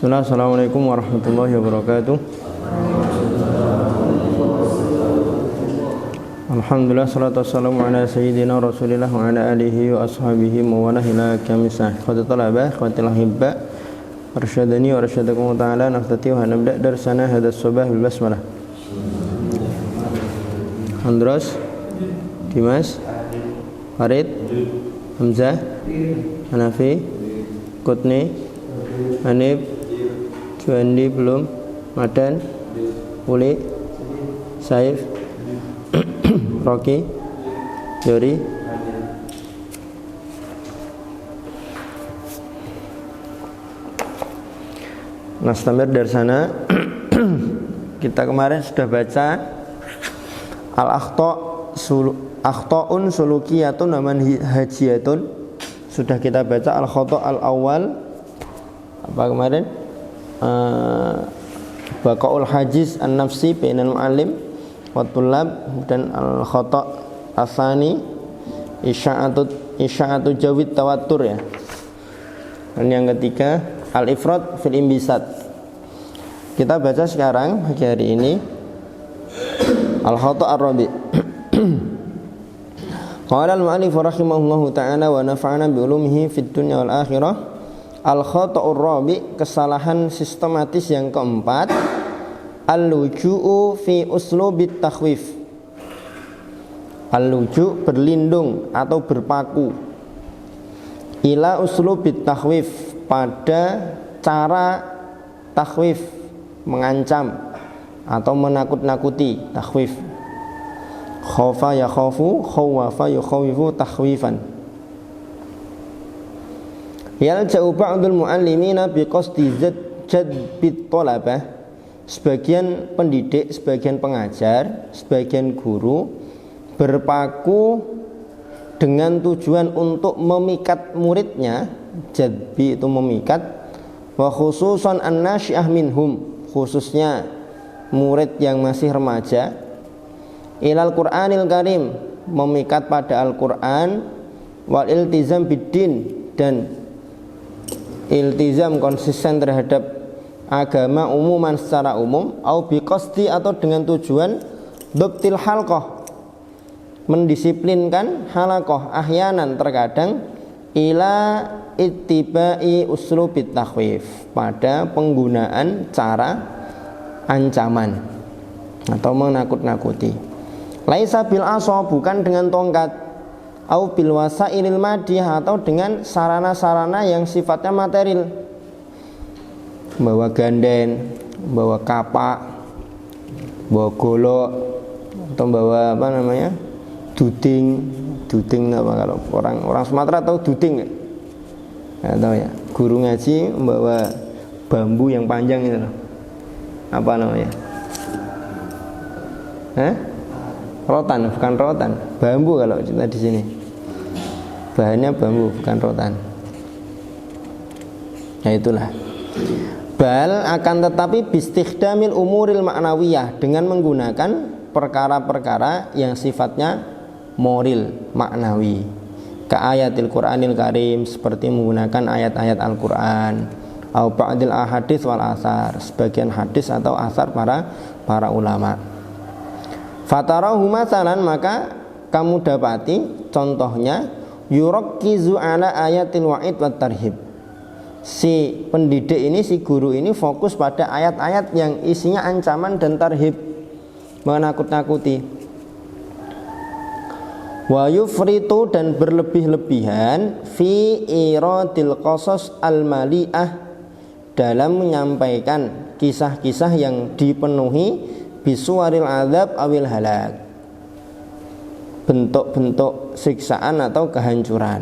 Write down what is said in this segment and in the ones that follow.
Bismillah, assalamualaikum warahmatullahi wabarakatuh. Alhamdulillah, salatu wassalamu ala sayyidina rasulillah wa ala alihi wa ashabihi mawalah ila kamisah. Khawati talabah, khawati lahibba, arsyadani wa arsyadakum ta'ala. Naftati wa nabda' darsana hadas subah bil basmalah. Andros, Dimas, Farid, Hamzah, Hanafi, Kutni, Hanif, Juandi belum, Madan, Uli, Saif, Rocky, Jori. Nastamir dari sana. Kita kemarin sudah baca Al-Akhta'un Sulukiyatun Naman Hajiyatun. Sudah kita baca Al-Khata' Al-Awwal. Apa kemarin? Baqaul hajiz an-nafsi bainal mu'allim wa tullab, dan al-khata' asani isya'atu jawid tawattur ya. Dan yang ketiga al-ifrad fil imbisat. Kita baca sekarang pagi hari ini al-khata' ar-rabi'. Qala al-mu'allif rahimahullahu ta'ala wa nafa'ana bi ulumihi fid dunya wal akhirah. Al-khata'ur rabi', kesalahan sistematis yang keempat, al-luju'u fi uslubit takhwif. Al-luju' berlindung atau berpaku, ila uslubit takhwif, pada cara takhwif, mengancam atau menakut-nakuti, takhwif. Khafa ya khafu, khawafa yukhawifu takhwifan. Yalja'u ba'dul mu'allimina biqasdi jadbit thalabah. Sebagian pendidik, sebagian pengajar, sebagian guru berpaku dengan tujuan untuk memikat muridnya. Jadbi itu memikat. Wa khususan an-nasyi'ah minhum, khususnya murid yang masih remaja. Ilal Qur'anil Karim, memikat pada Al-Qur'an. Wal iltizam biddin, dan iltizam konsisten terhadap agama umuman secara umum, au biqasdi, atau dengan tujuan dhabtil halqah, mendisiplinkan halaqah, ahyanan terkadang, ila ittiba'i uslubit takhwif, pada penggunaan cara ancaman atau menakut-nakuti. Laisa bil asa, bukan dengan tongkat, au bil wasailil madiyah, atau dengan sarana-sarana yang sifatnya material, bawa ganden, bawa kapak, bawa golok, atau bawa apa namanya, duding apa, kalau orang Sumatera tahu duding nggak tahu ya. Guru ngaji membawa bambu yang panjang itu loh, apa namanya, rotan, bukan rotan, bambu kalau kita di sini. Bahannya bambu, bukan rotan. Ya itulah. Bal, akan tetapi bistikhdamil umuril ma'nawiyah, dengan menggunakan perkara-perkara yang sifatnya moral, maknawi. Ka ayatil Qur'anil Karim, seperti menggunakan ayat-ayat Al-Qur'an. Au ba'dil ahadits wal asar, sebagian hadis atau asar para ulama. Fatarahu masalan, maka kamu dapati contohnya, yurakkizu ala ayatil wa'id wat tarhib. Si pendidik ini, si guru ini fokus pada ayat-ayat yang isinya ancaman dan tarhib, menakut-nakuti. Wa yufritu, dan berlebih-lebihan, fi iradil qasas al-mali'ah, dalam menyampaikan kisah-kisah yang dipenuhi bisuwaril azab awil halak, bentuk-bentuk siksaan atau kehancuran.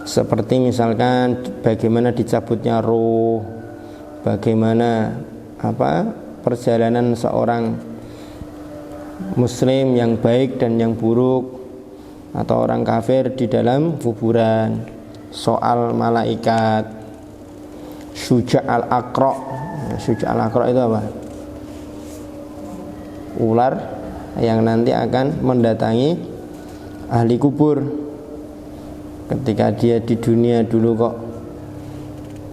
Seperti misalkan bagaimana dicabutnya ruh, bagaimana perjalanan seorang muslim yang baik dan yang buruk, atau orang kafir di dalam kuburan, soal malaikat, Syuja' al-Aqra. Syuja' al-Aqra itu apa? Ular yang nanti akan mendatangi ahli kubur. Ketika dia di dunia dulu kok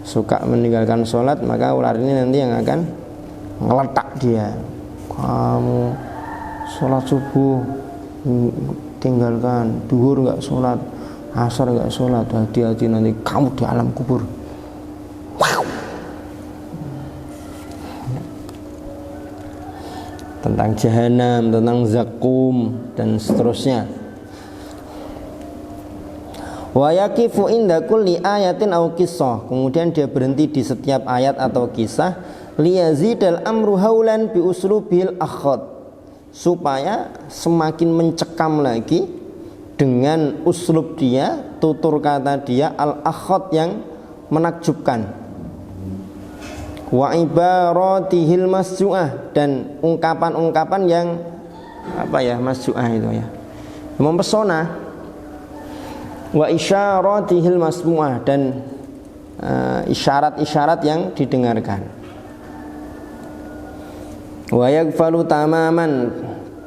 suka meninggalkan sholat, maka ular ini nanti yang akan ngeletak dia. Kamu sholat subuh tinggalkan, duhur nggak sholat, asar nggak sholat, hati-hati nanti kamu di alam kubur. Wow. Tentang jahanam, tentang zakum dan seterusnya. Wa yaqifu inda kulli ayatin aw qissah. Kemudian dia berhenti di setiap ayat atau kisah, liyazidal amru haulan bi uslubil akhad, supaya semakin mencekam lagi dengan uslub dia, tutur kata dia al-akhad yang menakjubkan. Wa ibaratihil masju'ah, dan ungkapan-ungkapan yang masju'ah itu ya, mempesona. Wa isyaratihil masmu'ah, dan isyarat-isyarat yang didengarkan. Wa yaghfalu tamaman,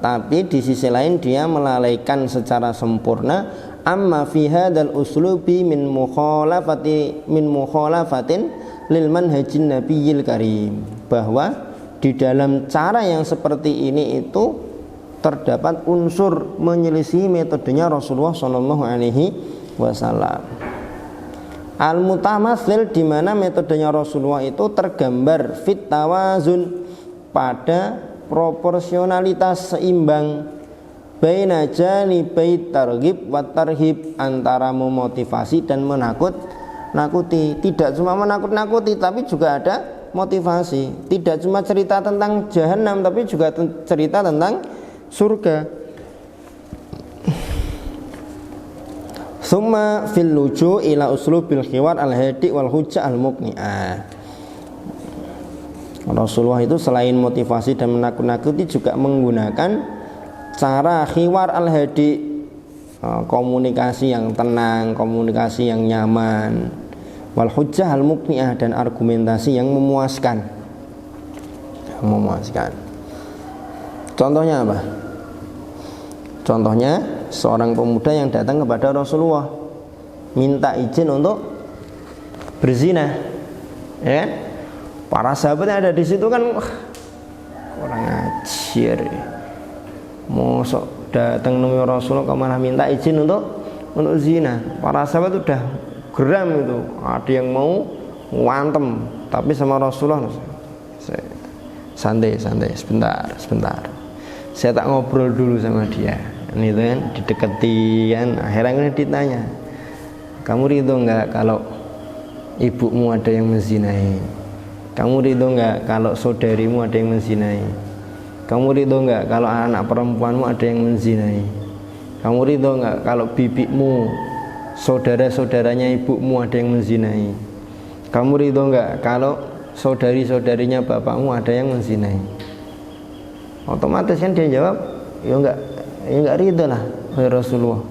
tapi di sisi lain dia melalaikan secara sempurna amma fi hadzal uslubi min mukhalafatin lil manhajin nabiyil karim, bahwa di dalam cara yang seperti ini itu terdapat unsur menyelisih metodenya Rasulullah sallallahu alaihi wasallam. Al-mutamatsil, di mana metodenya Rasulullah itu tergambar fit tawazun, pada proporsionalitas seimbang, baina janibai targhib wa tarhib, antara memotivasi dan nakuti. Tidak cuma menakut-nakuti tapi juga ada motivasi. Tidak cuma cerita tentang jahanam tapi juga cerita tentang surga. Summa fil luju ila uslubil khiwar al-hadi wal hujjah al-muqni'ah. Rasulullah itu selain motivasi dan menakut-nakuti juga menggunakan cara khiwar al-hadi, komunikasi yang tenang, komunikasi yang nyaman, wal hujjah al-muqni'ah, dan argumentasi yang memuaskan. Contohnya apa? Contohnya seorang pemuda yang datang kepada Rasulullah minta izin untuk berzina, ya. Para sahabat yang ada di situ kan orang ajar, mosok datang nemu Rasulullah kok malah minta izin untuk zina. Para sahabat udah geram itu, ada yang mau ngantem, tapi sama Rasulullah santai sebentar, saya tak ngobrol dulu sama dia. Ini tuh kan didekati kan, akhirnya ditanya, kamu ridho nggak kalau ibumu ada yang menzinai? Kamu ridho nggak kalau saudarimu ada yang menzinai? Kamu ridho nggak kalau anak perempuanmu ada yang menzinai? Kamu ridho nggak kalau bibimu, saudara-saudaranya ibumu ada yang menzinai? Kamu ridho nggak kalau saudari-saudarinya bapakmu ada yang menzinai? Otomatis kan dia jawab, ya enggak ridho lah, wahai Rasulullah.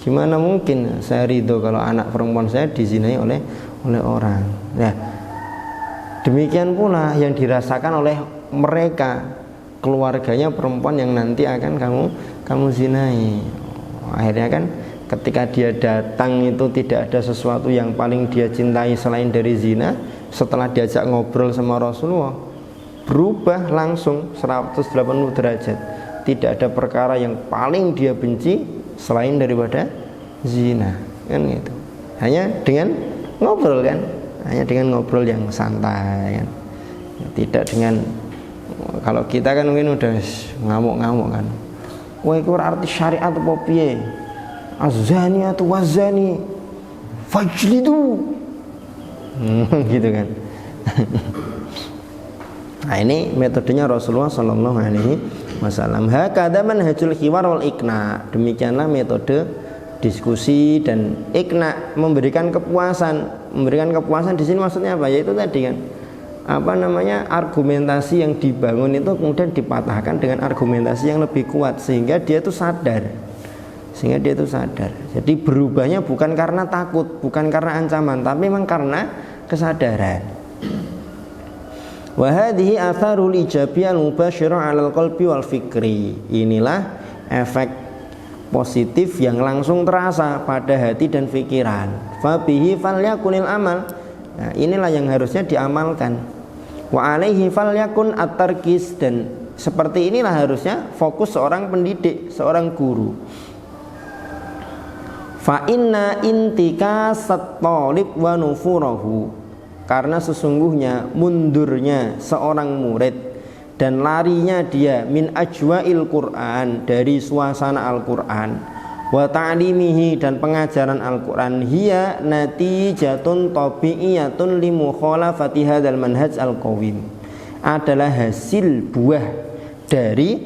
Gimana mungkin saya ridho kalau anak perempuan saya dizinai oleh orang? Nah, demikian pula yang dirasakan oleh mereka, keluarganya perempuan yang nanti akan kamu zinai. Akhirnya kan ketika dia datang itu tidak ada sesuatu yang paling dia cintai selain dari zina. Setelah diajak ngobrol sama Rasulullah, berubah langsung 180 derajat. Tidak ada perkara yang paling dia benci selain daripada zina, kan gitu. Hanya dengan ngobrol kan, hanya dengan ngobrol yang santai kan. Tidak dengan, kalau kita kan mungkin udah ngamuk-ngamuk kan. Wah, itu arti syariat apa piye? Az-zani atau wazani fajlidu. Gitu kan. Nah, ini metodenya Rasulullah sallallahu alaihi wasallam. Hakadha manhajul hiwar wal ikna. Demikianlah metode diskusi dan ikna, memberikan kepuasan. Memberikan kepuasan di sini maksudnya apa? Yaitu tadi kan, argumentasi yang dibangun itu kemudian dipatahkan dengan argumentasi yang lebih kuat sehingga dia itu sadar. Jadi berubahnya bukan karena takut, bukan karena ancaman, tapi memang karena kesadaran. Wa hadhihi atharul ijabiyyah al-mubasyirah 'alal qalbi wal fikri. Inilah efek positif yang langsung terasa pada hati dan pikiran. Fa bihi falyakunil amal. Nah, inilah yang harusnya diamalkan. Wa alaihi falyakun at-tarkis, dan seperti inilah harusnya fokus seorang pendidik, seorang guru. Fa inna intikasat talib wa nufurahu, karena sesungguhnya mundurnya seorang murid dan larinya dia min ajwa'il Qur'an, dari suasana Al-Qur'an, wa ta'limihi, dan pengajaran Al-Qur'an, hiya natijatun tabi'iyatun li mukhalafati hadzal manhaj al-qawim, adalah hasil buah dari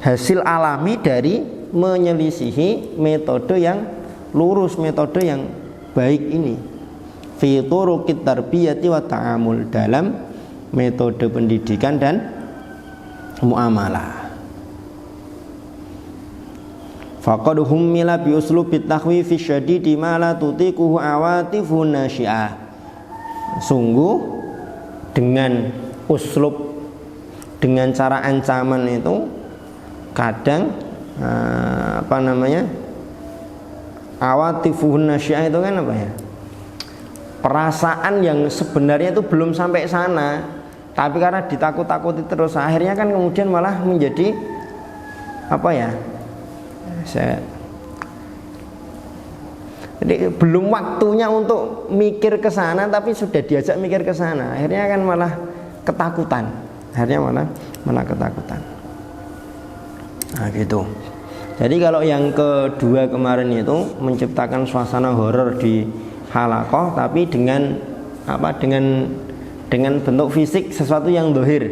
hasil alami dari menyelisihi metode yang lurus, metode yang baik ini, fi turuqit tarbiyati wa ta'amul, dalam metode pendidikan dan muamalah. Faqad hummila bi uslubit takhwifi syadidi ma la tutiquhu awatifun nasyi'ah. Sungguh dengan uslub, dengan cara ancaman itu kadang awatifun nasyi'ah itu kan apa ya? Perasaan yang sebenarnya itu belum sampai sana, tapi karena ditakut-takuti terus, akhirnya kan kemudian malah menjadi apa ya? Jadi belum waktunya untuk mikir ke sana, tapi sudah diajak mikir ke sana, akhirnya kan malah ketakutan, akhirnya malah ketakutan. Nah gitu. Jadi kalau yang kedua kemarin itu menciptakan suasana horor di halaqah, tapi dengan apa? Dengan bentuk fisik sesuatu yang dohir.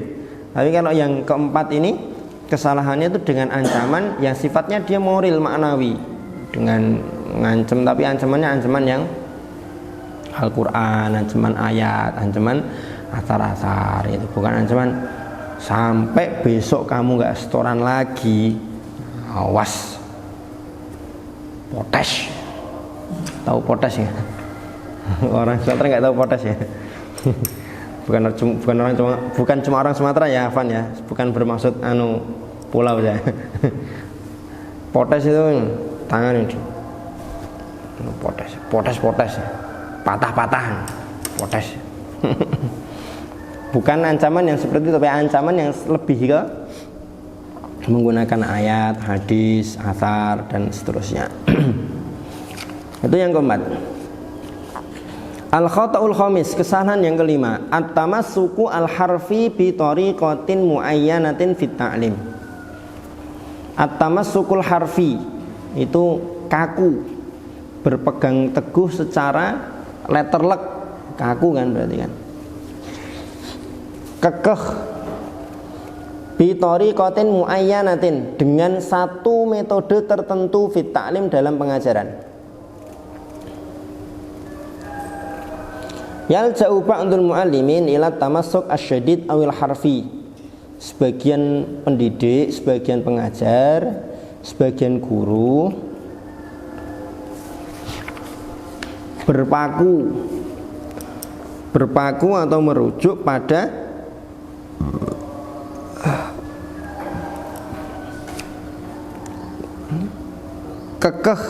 Tapi kalau yang keempat ini kesalahannya itu dengan ancaman yang sifatnya dia moral maknawi, dengan ngancam, tapi ancamannya ancaman yang Al-Quran, ancaman ayat, ancaman asar-asar, itu bukan ancaman sampai besok kamu nggak setoran lagi, awas potes. Tahu potes ya? Orang Sumatera nggak tahu potes ya? bukan cuma orang Sumatera ya, Afan ya, bukan bermaksud pulau ya. Potes itu tangan ini, potes patah-patahan, potes. Bukan ancaman yang seperti itu, tapi ancaman yang lebih ke menggunakan ayat, hadis, athar, dan seterusnya. Itu yang keempat. Al-khata'ul khamis, kesalahan yang kelima, at-tamassuku al-harfi bi tariqatin muayyanatin fit ta'lim. At-tamassukul harfi itu kaku, berpegang teguh secara letterlek, kaku kan berarti kan, kekeh, bi tariqatin muayyanatin, dengan satu metode tertentu fit ta'lim, dalam pengajaran. Yalja'u ba'dul mu'allimin ila tamassuk asyadid awil harfi. Sebagian pendidik, sebagian pengajar, sebagian guru berpaku atau merujuk pada kekeh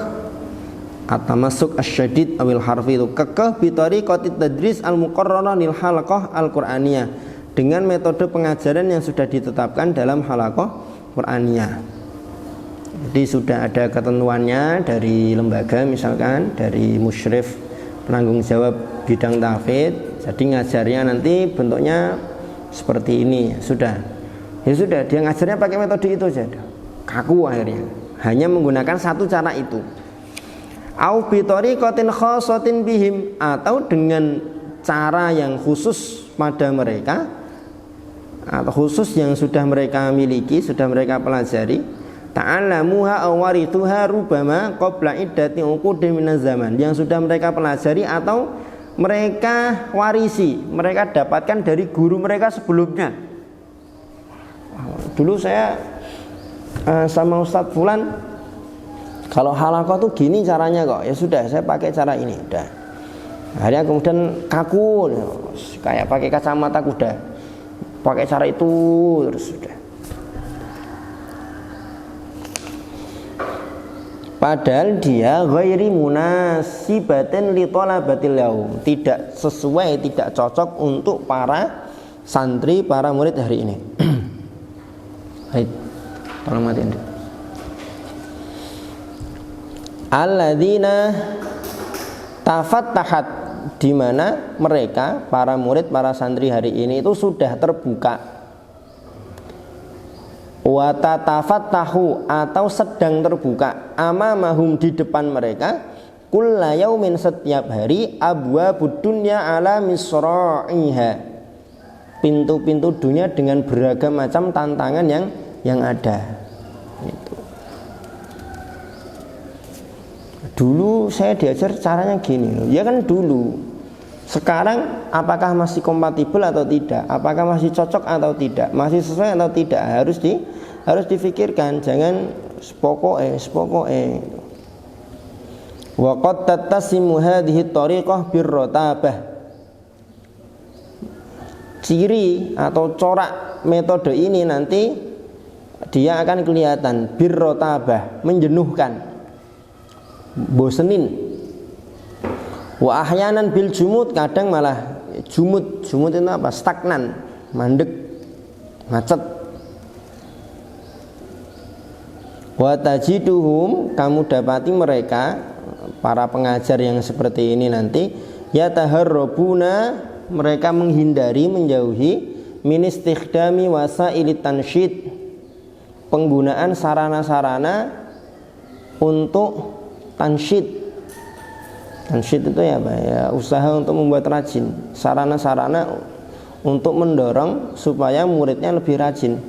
atau masuk asyadid awil harfi, itu kekeh bitari qatid tadris al-muqarrarah lil halaqah al-Qur'aniyah, dengan metode pengajaran yang sudah ditetapkan dalam halaqah Qur'aniyah. Jadi sudah ada ketentuannya dari lembaga, misalkan dari musyrif penanggung jawab bidang tahfidz, jadi ngajarnya nanti bentuknya seperti ini. Ya sudah dia ngajarnya pakai metode itu saja, kaku akhirnya, hanya menggunakan satu cara itu. Au bi tariqatin khassatin bihim, atau dengan cara yang khusus pada mereka, atau khusus yang sudah mereka miliki, sudah mereka pelajari. Ta'allamuha aw warithuha rubama qabla iddati uqudin minaz zaman, yang sudah mereka pelajari atau mereka warisi, mereka dapatkan dari guru mereka sebelumnya. Dulu saya sama Ustadz Fulan, kalau halaqah tuh gini caranya kok, ya sudah saya pakai cara ini, udah. Akhirnya kemudian kaku, kayak pakai kacamata kuda, pakai cara itu terus sudah. Padahal dia ghairi munasibatin li talabatil yaum, tidak sesuai, tidak cocok untuk para santri, para murid hari ini. Baik, tolong matiin. Alladzina tafattahat, di mana mereka para murid, para santri hari ini itu sudah terbuka. Wa tatafattahu, atau sedang terbuka, amamahum, di depan mereka, kulla yaumin, setiap hari, abwabud dunya ala misra'iha, pintu-pintu dunia dengan beragam macam tantangan yang ada. Gitu. Dulu saya diajar caranya gini, ya kan dulu. Sekarang apakah masih kompatibel atau tidak? Apakah masih cocok atau tidak? Masih sesuai atau tidak? Harus difikirkan, jangan sepokoke. Wa qad tattasimu hadhihi thariqah birrotabah. Ciri atau corak metode ini nanti dia akan kelihatan birrotabah, menjenuhkan, bosenin. Wa ahyanan bil jumud, kadang malah jumud itu apa? Stagnan, mandek, macet. Wa tajiduhum, kamu dapati mereka para pengajar yang seperti ini nanti yataharrabuna, mereka menghindari, menjauhi min istikhdami wasailit tansyid, penggunaan sarana-sarana untuk tansyid. Tansyid itu ya apa? Ya, usaha untuk membuat rajin, sarana-sarana untuk mendorong supaya muridnya lebih rajin.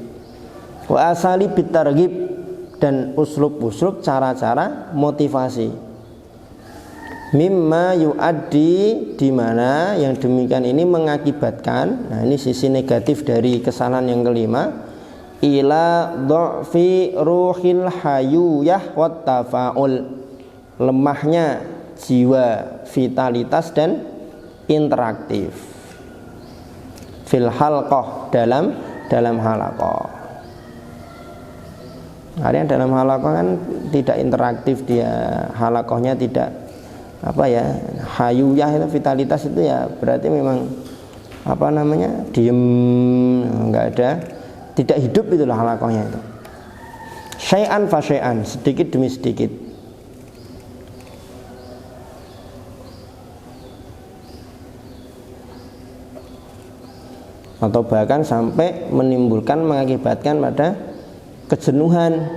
Wa asali bitarghib, dan uslub-uslub, cara-cara motivasi. Mimma yuaddi, di mana yang demikian ini mengakibatkan, nah ini sisi negatif dari kesalahan yang kelima, ila dha'fi ruhil hayuyah wat tafaul, lemahnya jiwa, vitalitas dan interaktif fil halqah, dalam halaqah. Artinya dalam halaqah kan tidak interaktif, dia halaqahnya tidak apa ya, hayuyah itu vitalitas itu ya berarti memang apa namanya, diem, enggak ada, tidak hidup, itulah halaqahnya itu. Syai'an fa syai'an, sedikit demi sedikit. Atau bahkan sampai menimbulkan, mengakibatkan pada kejenuhan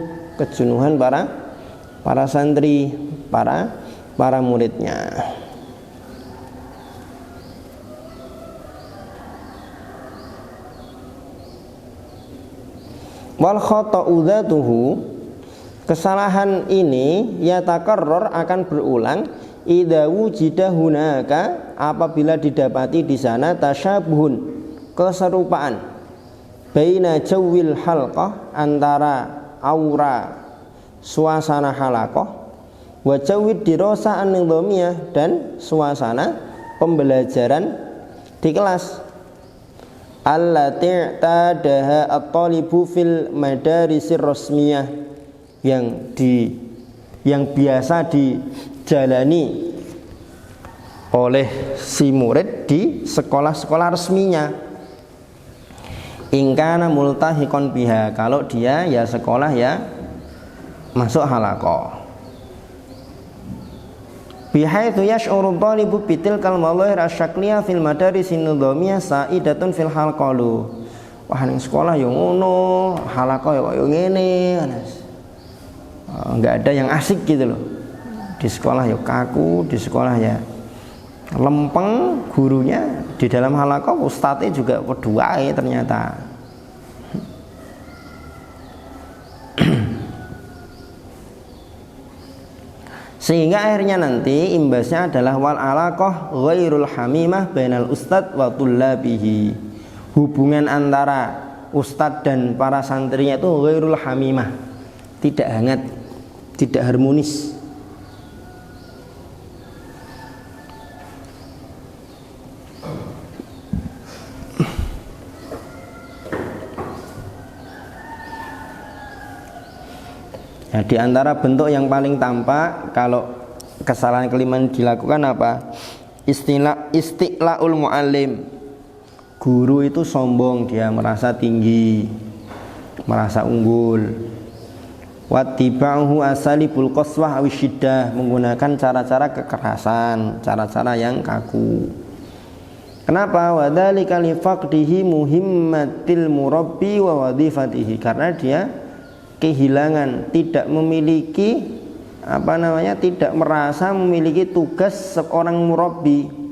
para santri, para muridnya. Wal khata'u dzatuhu, kesalahan ini yatakarrar, akan berulang, idza wujida hunaka, apabila didapati di sana tasyabuhun, keserupaan, baina jawil halqah, antara aura suasana halaqah, wa jawid dirasa an-nidhamiyah, dan suasana pembelajaran di kelas. Allati tadaha at-talibu fil madarisir rasmiyah, yang biasa dijalani oleh si murid di sekolah-sekolah resminya. Ingkana multahiqon biha, kalau dia ya sekolah ya masuk halaqah. Bihaitsu yash'uru thalibu bitilkal madhahir asyakliyah fil madarisin nidhamiyah sa'idatun fil halqalu. Wah ning sekolah yo ngono, halaqah yo ngene. Enggak ada yang asik gitu loh. Di sekolah yo kaku, di sekolah ya lempeng, gurunya, di dalam halaqah ustadznya juga kedua ternyata. Sehingga akhirnya nanti imbasnya adalah wal alaqah ghairul hamimah bainal ustadz wa tullabihi, hubungan antara ustadz dan para santrinya itu ghairul hamimah, tidak hangat, tidak harmonis. Nah, di antara bentuk yang paling tampak kalau kesalahan kelima dilakukan apa? Isti'laul muallim. Guru itu sombong, dia merasa tinggi, merasa unggul. Wattiba'uhu asalibul qaswah awisyiddah, menggunakan cara-cara kekerasan, cara-cara yang kaku. Kenapa? Wadzalika li faqdihi muhimmatil murabbi wa wadhifatihi, karena dia kehilangan, tidak memiliki tidak merasa memiliki tugas seorang murabbi.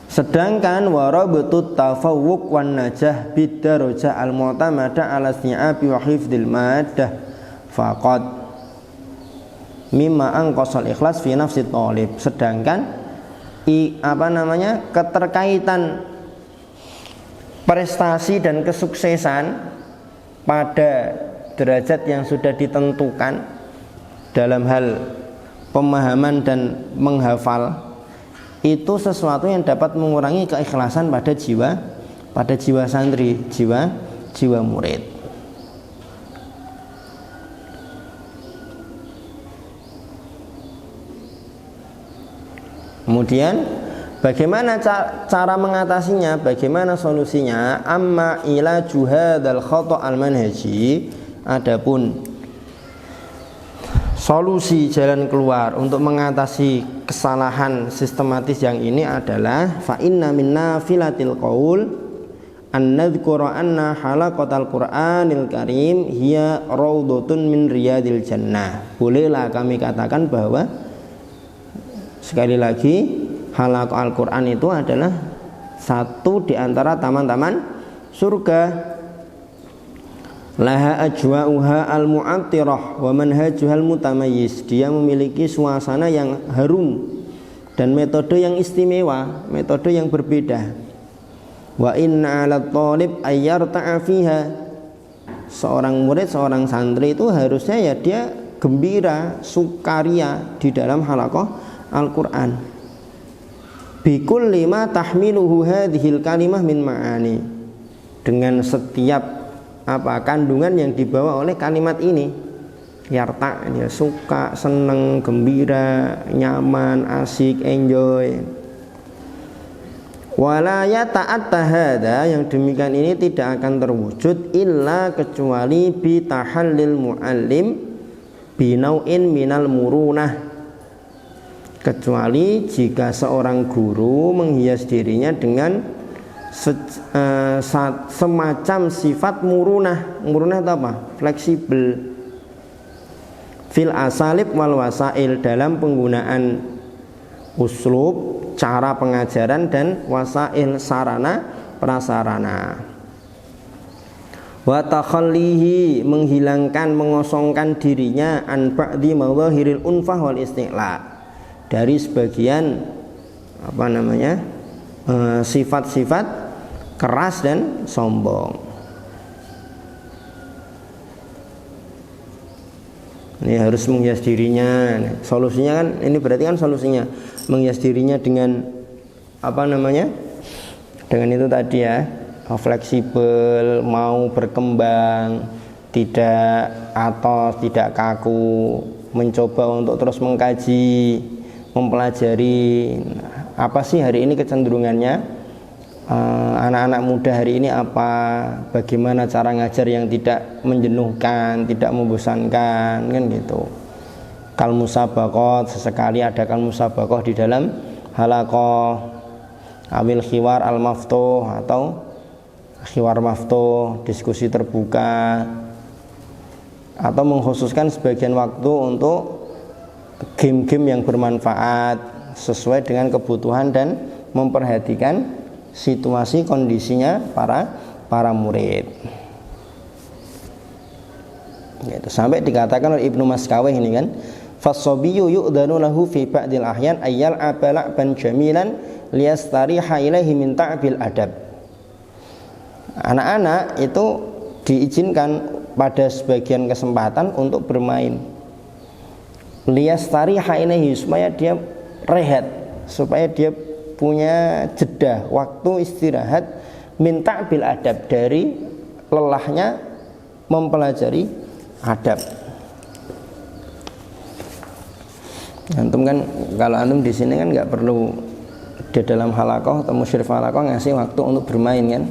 Sedangkan warabtut tafawwuq wan najah bidarajah al-mu'tamada ala isti'abi wa hifdzil maddah faqad mimma anqasal ikhlas fi nafsi thalib. Sedangkan keterkaitan prestasi dan kesuksesan pada derajat yang sudah ditentukan dalam hal pemahaman dan menghafal itu sesuatu yang dapat mengurangi keikhlasan pada jiwa santri, jiwa murid. Kemudian bagaimana cara mengatasinya, bagaimana solusinya? Amma ila juhadal khata' al manhaji, adapun solusi jalan keluar untuk mengatasi kesalahan sistematis yang ini adalah fa inna min nafilatil qaul an nadhkura anna halaqatal Qur'anil Karim hiya raudhatun min riyadil jannah. Bolehlah kami katakan bahwa sekali lagi halaqah Al-Qur'an itu adalah satu di antara taman-taman surga. Laha ajwa'uha al-mu'attirah wa manhajuha al-mutamayyiz. Dia memiliki suasana yang harum dan metode yang istimewa, metode yang berbeda. Wa inna 'ala thalib ayyarta'a fiha. Seorang murid, seorang santri itu harusnya ya dia gembira, sukaria di dalam halaqah Al-Qur'an. Bi kulli ma tahmiluhu hadhil kalimah min ma'ani. Dengan setiap kandungan yang dibawa oleh kalimat ini, yarta, dia suka, senang, gembira, nyaman, asik, enjoy. Wala yata'atta hadza, yang demikian ini tidak akan terwujud illa kecuali bi tahallil muallim binau'in minal murunah, kecuali jika seorang guru menghias dirinya dengan semacam sifat murunah. Murunah itu apa? Fleksibel. Fil asalib wal wasail, dalam penggunaan uslub, cara pengajaran, dan wasail, sarana prasarana. Wa takhallihi, menghilangkan, mengosongkan dirinya an ba'di mawahiril unfah wal isti'la, dari sebagian sifat-sifat keras dan sombong. Ini harus menghias dirinya. Solusinya kan ini berarti kan solusinya menghias dirinya dengan dengan itu tadi ya, fleksibel, mau berkembang, tidak atos, tidak kaku, mencoba untuk terus mengkaji, mempelajari apa sih hari ini kecenderungannya anak-anak muda hari ini, bagaimana cara ngajar yang tidak menjenuhkan, tidak membosankan, kan gitu. Kal musabaqah, sesekali adakan musabaqah di dalam halaqah, awil khiwar al maftuh atau khiwar maftuh, diskusi terbuka, atau mengkhususkan sebagian waktu untuk game-game yang bermanfaat sesuai dengan kebutuhan dan memperhatikan situasi kondisinya para murid. Gitu. Sampai dikatakan oleh Ibnu Maskawih ini kan, fasobiyyu yu'danu lahu fi ba'dil ahyan ayyal abala'ban jamilan liyastariha ilaihi min ta'bil adab. Anak-anak itu diizinkan pada sebagian kesempatan untuk bermain, liyastariha ilaihi, supaya dia rehat, supaya dia punya jeda waktu istirahat, minta bil adab, dari lelahnya mempelajari adab. Antum kan kalau antum di sini kan nggak perlu di dalam halaqah atau musyrif halaqah ngasih waktu untuk bermain kan,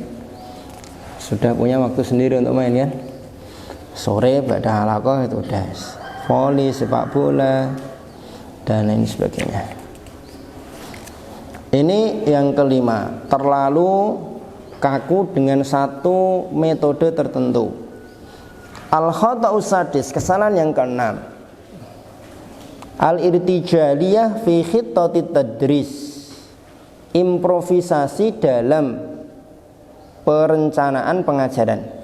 sudah punya waktu sendiri untuk main kan. Sore pada halaqah itu udah voli, sepak bola dan lain sebagainya. Ini yang kelima, terlalu kaku dengan satu metode tertentu. Al-khata'us sadis, kesalahan yang keenam, al-irtijaliyah fi khittatit tadris, improvisasi dalam perencanaan pengajaran.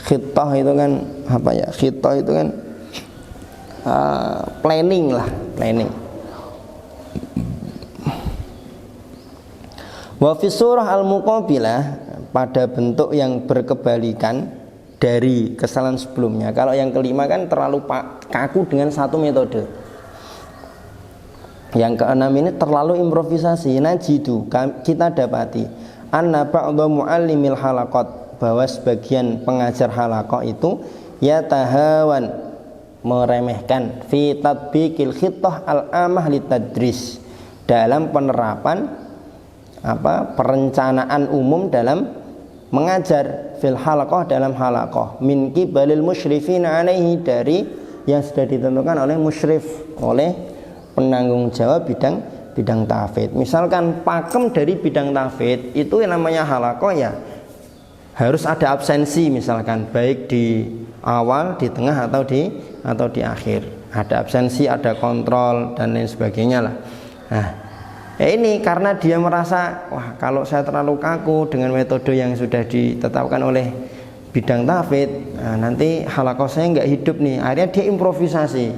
Khittah itu kan apa ya? Khittah itu kan planning lah, planning. Wa fi surah al-muqabilah, pada bentuk yang berkebalikan dari kesalahan sebelumnya. Kalau yang kelima kan terlalu kaku dengan satu metode. Yang keenam ini terlalu improvisasi. Najidu, kita dapati anna ba'dha muallimil halaqat, bahwa sebagian pengajar halaqah itu yatahawan, meremehkan fi tatbiqil khittah al-amah litadris, dalam penerapan perencanaan umum dalam mengajar, fil halaqah, dalam halaqah, min qibalil musyrifin alaihi, dari yang sudah ditentukan oleh musyrif, oleh penanggung jawab bidang tahfidz. Misalkan pakem dari bidang tahfidz itu yang namanya halaqah ya harus ada absensi, misalkan baik di awal, di tengah atau di akhir. Ada absensi, ada kontrol dan lain sebagainya lah. Nah, ini karena dia merasa, wah kalau saya terlalu kaku dengan metode yang sudah ditetapkan oleh bidang tahfidz, nanti halaqah saya nggak hidup nih. Akhirnya dia improvisasi.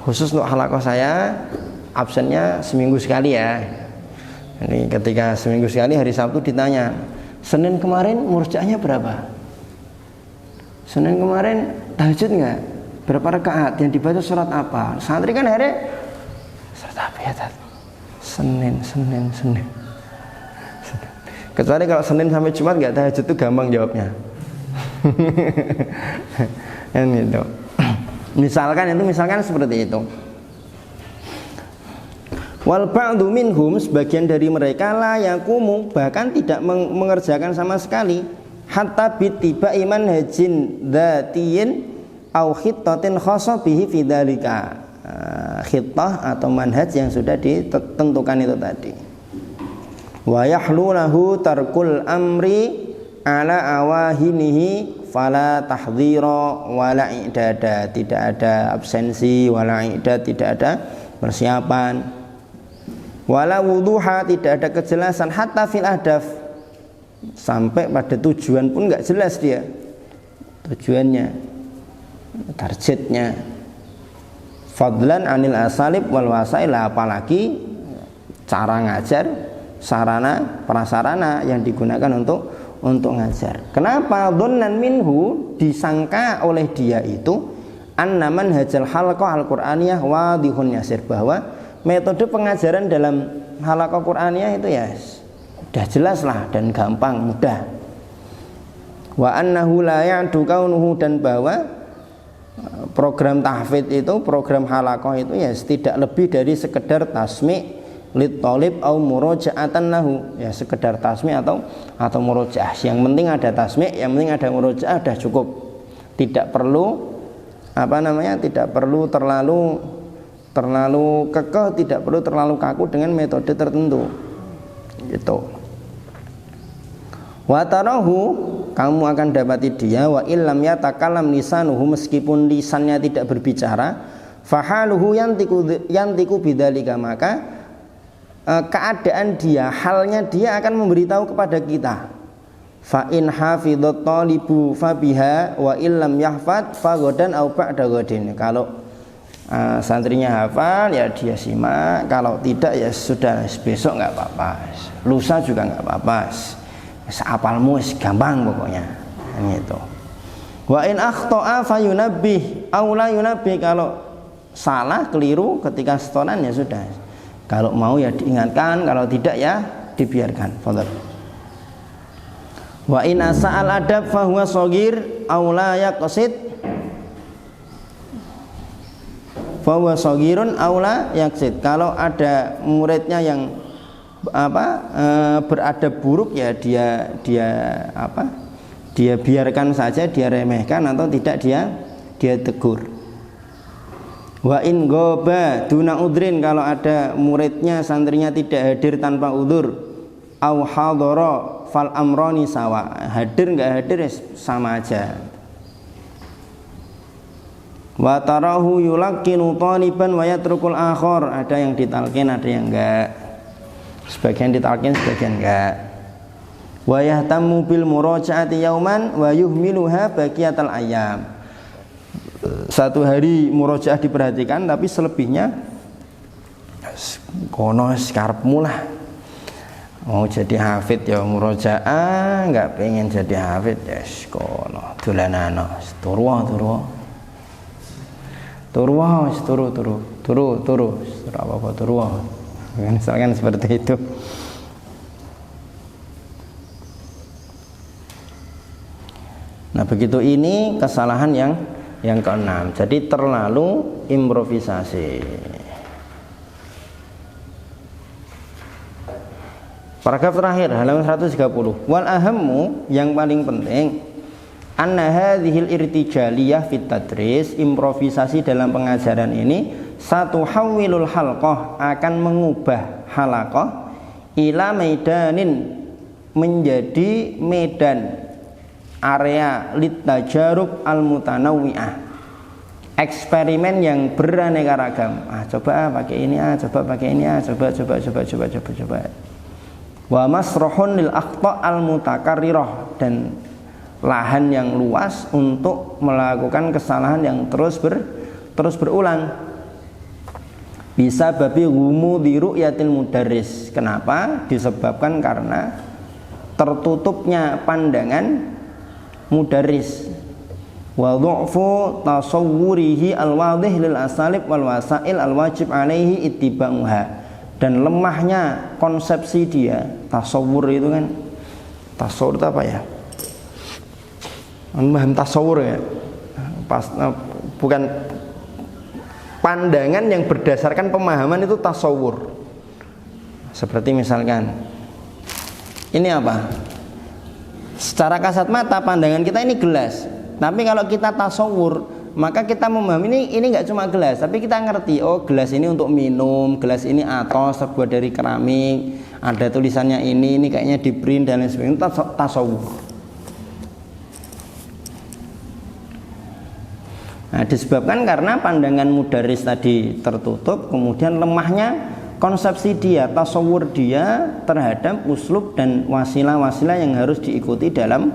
Khusus untuk halaqah saya absennya seminggu sekali ya. Ini ketika seminggu sekali hari Sabtu ditanya, Senin kemarin murjaahnya berapa? Senin kemarin tahajud nggak? Berapa rakaat? Yang dibaca surat apa? Santri kan akhirnya surat apa ya? Senin. Kecuali kalau Senin sampai Jumat nggak tahajud itu gampang jawabnya. Gitu. Misalkan seperti itu. Wal ba'du minhum, sebagian dari mereka la yaqumu, bahkan tidak mengerjakan sama sekali, hatta bitiba iman hajin dzatiyin au khittatin khassa bihi fi dzalika, khittah atau manhaj yang sudah ditentukan itu tadi. Wa yahlu lahu tarkul amri ala awahinihi fala tahdhira wala i'dada, tidak ada absensi, wala i'dad, tidak ada persiapan, wala wuduha, tidak ada kejelasan, hatta fil ahdaf, sampai pada tujuan pun enggak jelas dia tujuannya, targetnya. Fadlan anil asalib wal wasail, apalagi cara ngajar, sarana prasarana yang digunakan untuk ngajar. Kenapa? Dhonnan minhu, disangka oleh dia itu annaman hajal halaqah al-Qur'aniyah wadihun yasir, bahwa metode pengajaran dalam halaqah Qur'aniyah itu ya sudah jelas lah dan gampang, mudah. Wa annahu la ya'du kaunuhu, dan bahwa program tahfidz itu, program halaqah itu ya tidak lebih dari sekedar tasmi' lit thalib au murajaatan lahu, ya sekedar tasmi' atau murojaah. Yang penting ada tasmi', yang penting ada murojaah, dah cukup. Tidak perlu tidak perlu terlalu kekeh, tidak perlu terlalu kaku dengan metode tertentu. Gitu. Wa tarahu, kamu akan dapati dia, wa illam yatakallam lisanuhu, meskipun lisannya tidak berbicara, fahaluhu yantiku bidzalika, maka keadaan dia, halnya dia akan memberitahu kepada kita. Fa in hafidhat talibu fabiha wa illam yahfad fagodan au ba'da godin. Kalau santrinya hafal ya dia simak, kalau tidak ya sudah, besok nggak apa-apa, lusa juga nggak apa-apa, seapalmu gampang pokoknya. Gitu. Wa in akhta'a fayunabbih au la yunabbih, kalau salah keliru ketika setoran ya sudah, kalau mau ya diingatkan, kalau tidak ya dibiarkan. Fadhal. Wa in asa'al adab fahuwa shagir aw la yaqsid fahuwa shagirun aw la yaqsid. Kalau ada muridnya yang beradab buruk, ya dia biarkan saja, dia remehkan atau tidak dia tegur. Wa in goba duna udrin, kalau ada muridnya, santrinya tidak hadir tanpa udzur, au hadara fal amroni sawa, hadir enggak hadir sama aja. Wa tarahu yulaqqinu taliban wa yatrukul akhar, ada yang ditalkin, ada yang enggak, sebagian ditalkin, sebagian enggak. Wa yahtammu bil murajaati yauman wa yuhmiluha baqiyatal ayyam, satu hari murojaah diperhatikan, tapi selebihnya kono karepmu lah, mau jadi hafid ya murojaah, nggak pengen jadi hafid ya kono dolanano turu apa misalkan seperti itu. Nah begitu, ini kesalahan yang keenam. Jadi terlalu improvisasi. Paragraf terakhir halaman 130. Wal ahammu, yang paling penting, anna hadhil irtijaliyah fit tadris, improvisasi dalam pengajaran ini, satu hawilul halqah, akan mengubah halaqah ila maidanin, menjadi medan, area litajarub al-mutanawwi'ah, eksperimen yang beraneka ragam. Coba pakai ini, coba pakai ini, coba. Wa masrahun lil akhta' al-mutakarrirah, dan lahan yang luas untuk melakukan kesalahan yang terus berulang. Bisa babi ghumudi ru'yatil mudarris. Kenapa? Disebabkan karena tertutupnya pandangan mudarris, wa dhu'fu tasawwurihi al-wadih lil asalib wal wasail al-wajib alaihi ittiba'uha, dan lemahnya konsepsi dia. Tasawwur itu kan, tasawwur itu apa ya? Paham tasawwur ya? Bukan pandangan yang berdasarkan pemahaman, itu tasawwur. Seperti misalkan ini apa? Secara kasat mata pandangan kita ini gelas, tapi kalau kita tasawur, maka kita memahami ini nggak cuma gelas, tapi kita ngerti, oh gelas ini untuk minum, gelas ini atos terbuat dari keramik, ada tulisannya ini kayaknya di print dan lain sebagainya. Itu tasawur. Nah, disebabkan karena pandangan mudaris tadi tertutup, kemudian lemahnya konsepsi dia, tasawur dia terhadap uslub dan wasilah-wasilah yang harus diikuti dalam